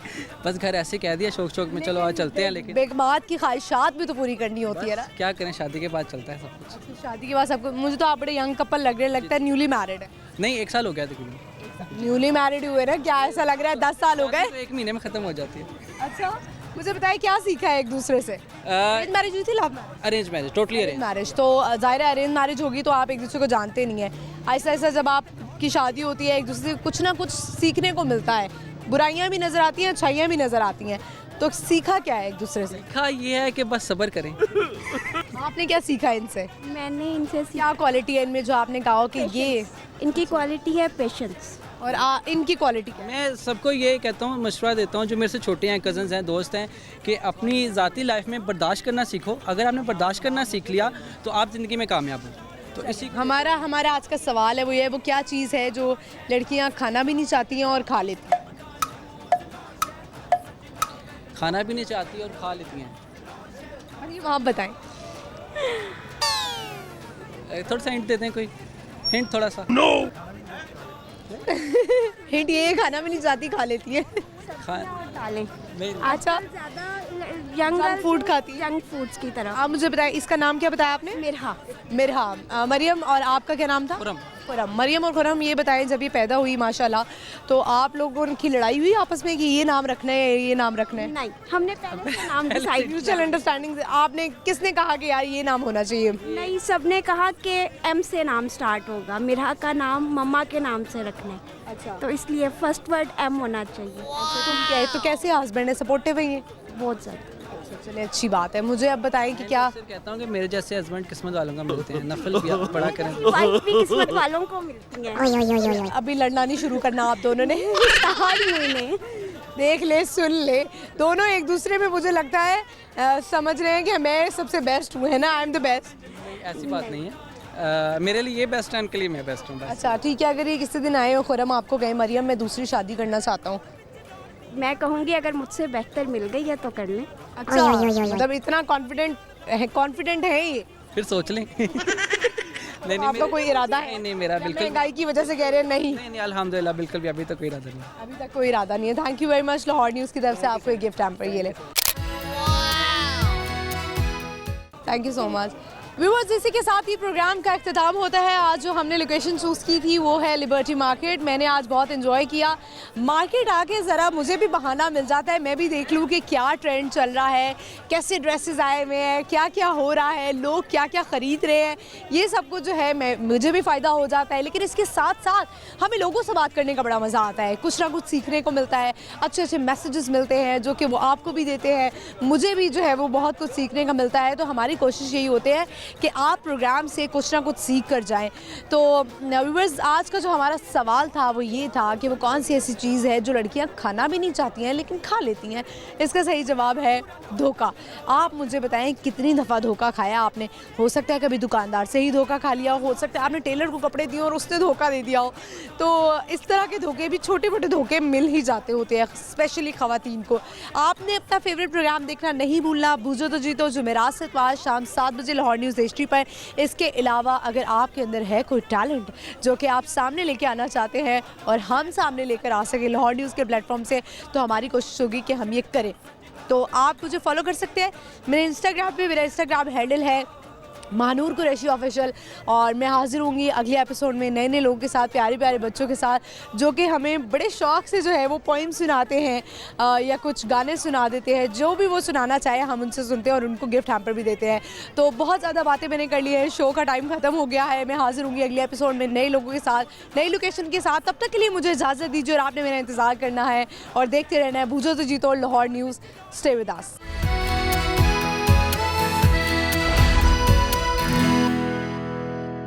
बस घर ऐसे कह दिया शौक शौक में, चलो आज चलते हैं। लेकिन बेगमात की ख्वाहिशात भी तो पूरी करनी होती है ना। क्या करें, शादी के बाद चलता है सब कुछ। शादी के बाद सबको। मुझे तो आप बड़े यंग कपल लग रहे हैं, लगता है न्यूली मैरिड है। नहीं, 1 साल हो गया तकरीबन। न्यूली मैरिड हुए ना, क्या ऐसा लग रहा है 10 साल हो गए? तो 1 महीने में ख़त्म हो जाती है। अच्छा, मुझे बताइए क्या सीखा है एक दूसरे से? अरेंज मैरिज हुई थी, love marriage? Arrange marriage, totally arrange marriage. तो ज़ाहिर है अरेंज मैरिज होगी तो आप एक दूसरे को जानते नहीं है। ऐसा ऐसा जब आपकी शादी होती है, एक दूसरे से कुछ ना कुछ सीखने को मिलता है। बुराइयां भी नज़र आती हैं, अच्छाइयाँ भी नज़र आती हैं। तो सीखा क्या है एक दूसरे से? सीखा ये है कि बस सब्र करें। आपने क्या सीखा इनसे? मैंने इनसे क्या क्वालिटी है इनमें जो आपने कहा हो कि ये? इनकी क्वालिटी है पेशेंस। और इनकी क्वालिटी क्या है? मैं सबको ये कहता हूँ, मशवरा देता हूँ जो मेरे से छोटे हैं, कज़न्स हैं, दोस्त हैं, कि अपनी ज़ाती लाइफ में बर्दाश्त करना सीखो। अगर आपने बर्दाश्त करना सीख लिया तो आप ज़िंदगी में कामयाब हो। तो इसी हमारा आज का सवाल है वो ये है, वो क्या चीज़ है जो लड़कियाँ खाना भी नहीं चाहती हैं और खा लेती हैं? खाना भी नहीं चाहती और खा लेती हैं। अरे आप बताएं। थोड़ा सा हिंट देते हैं, कोई हिंट थोड़ा सा। हिंट ये है, खाना भी नहीं चाहती, खा लेती है। दालें। अच्छा, ज़्यादा जंक फूड खाती है? जंक फूड्स की तरफ। आप मुझे बताएं, इसका नाम क्या बताया आपने? मेरहा। मिरहा। मरियम, और आपका क्या नाम था? खुरम। खुरम, मरियम और खुरम, ये बताएं जब ये पैदा हुई माशाल्लाह तो आप लोगों की लड़ाई हुई आपस में कि ये नाम रखना है ये नाम रखना है? नहीं, हमने पहले से नाम डिसाइड म्यूचुअल अंडरस्टैंडिंग से आपने किसने कहा कि यार ये नाम होना चाहिए? नहीं, सबने कहा कि एम से नाम स्टार्ट होगा, मिरहा का नाम मम्मा के नाम से रखना है। अच्छा, तो इसलिए फर्स्ट वर्ड एम होना चाहिए। तो कैसे हस्बैंड है, सपोर्टिव है ये? बहुत ज़्यादा। चलिए अच्छी बात है। मुझे अब बताएं कि क्या सिर्फ कहता हूँ कि मेरे जैसे हस्बैंड किस्मत वालों का मिलते हैं, नफल भी आप बड़ा करें। वाइफ भी किस्मत वालों को मिलती है। अभी लड़ना नहीं शुरू करना आप दोनों ने? हर महीने देख ले सुन ले, दोनों एक दूसरे में मुझे लगता है समझ रहे हैं कि मैं सबसे बेस्ट हूँ, है ना? I am the best. ऐसी बात नहीं है, मेरे लिए ये बेस्ट है, उनके लिए मैं बेस्ट हूँ। अच्छा ठीक है, अगर ये किसी दिन आए हो खुरम आपको कहें मरियम मैं दूसरी शादी करना चाहता हूँ, मैं कहूँगी अगर मुझसे बेहतर मिल गई है तो कर लें। अच्छा मतलब इतना कॉन्फिडेंट है ये? फिर सोच लें। नहीं आपका मेरे- कोई इरादा है? नहीं मेरा बिल्कुल महंगाई की वजह से कह रहे हैं नहीं? नहीं अल्हम्दुलिल्लाह बिल्कुल भी अभी तक कोई इरादा नहीं। अभी तक कोई इरादा नहीं है। Thank you very much. Lahore news की तरफ से आपको एक गिफ्ट हैम्पर ये ले। Thank you so much. Viewers, इसी के साथ ही प्रोग्राम का इख्तिताम होता है। आज जो हमने लोकेशन चूज़ की थी वो है लिबर्टी मार्केट। मैंने आज बहुत एंजॉय किया। मार्केट आके ज़रा मुझे भी बहाना मिल जाता है, मैं भी देख लूँ कि क्या ट्रेंड चल रहा है, कैसे ड्रेसेस आए हुए हैं, क्या क्या हो रहा है, लोग क्या क्या ख़रीद रहे हैं, ये सब कुछ जो है मुझे भी फ़ायदा हो जाता है। लेकिन इसके साथ साथ हमें लोगों से बात करने का बड़ा मज़ा आता है, कुछ ना कुछ सीखने को मिलता है, अच्छे अच्छे मैसेजेस मिलते हैं जो कि वो आपको भी देते हैं, मुझे भी जो है वो बहुत कुछ सीखने का मिलता है। तो हमारी कोशिश यही होती है कि आप प्रोग्राम से कुछ ना कुछ सीख कर जाएं। तो व्यूअर्स, आज का जो हमारा सवाल था वो ये था कि वो कौन सी ऐसी चीज़ है जो लड़कियां खाना भी नहीं चाहती हैं लेकिन खा लेती हैं। इसका सही जवाब है धोखा। आप मुझे बताएं कितनी दफ़ा धोखा खाया आपने? हो सकता है कभी दुकानदार से ही धोखा खा लिया हो सकता है आपने टेलर को कपड़े दिए और उसने धोखा दे दिया हो। तो इस तरह के धोखे भी, छोटे मोटे धोखे मिल ही जाते होते हैं, स्पेशली ख़वातीन को। आपने अपना फेवरेट प्रोग्राम देखना नहीं भूलना, बूझो तो जीतो, जुमेरात से इतवार शाम 7 बजे लाहौर न्यूज़ हिस्ट्री पर। इसके अलावा अगर आपके अंदर है कोई टैलेंट जो कि आप सामने लेके आना चाहते हैं और हम सामने लेकर आ सके लाहौर न्यूज़ के प्लेटफॉर्म से, तो हमारी कोशिश होगी कि हम ये करें। तो आप मुझे फॉलो कर सकते हैं मेरे इंस्टाग्राम पे। मेरा इंस्टाग्राम हैंडल है महानूर कुरैशी ऑफिशियल। और मैं हाजिर होंगी अगले एपिसोड में नए नए लोगों के साथ, प्यारे प्यारे बच्चों के साथ, जो कि हमें बड़े शौक़ से जो है वो पोइम सुनाते हैं या कुछ गाने सुना देते हैं। जो भी वो सुनाना चाहे हम उनसे सुनते हैं और उनको गिफ्ट हैम्पर भी देते हैं। तो बहुत ज़्यादा बातें मैंने कर ली है, शो का टाइम ख़त्म हो गया है। मैं हाजिर होंगी अगले एपिसोड में नए लोगों के साथ, नई लोकेशन के साथ। तब तक के लिए मुझे इजाज़त दीजिए और आपने मेरा इंतज़ार करना है और देखते रहना है बूझो तो जीतो Lahore news. Stay with us.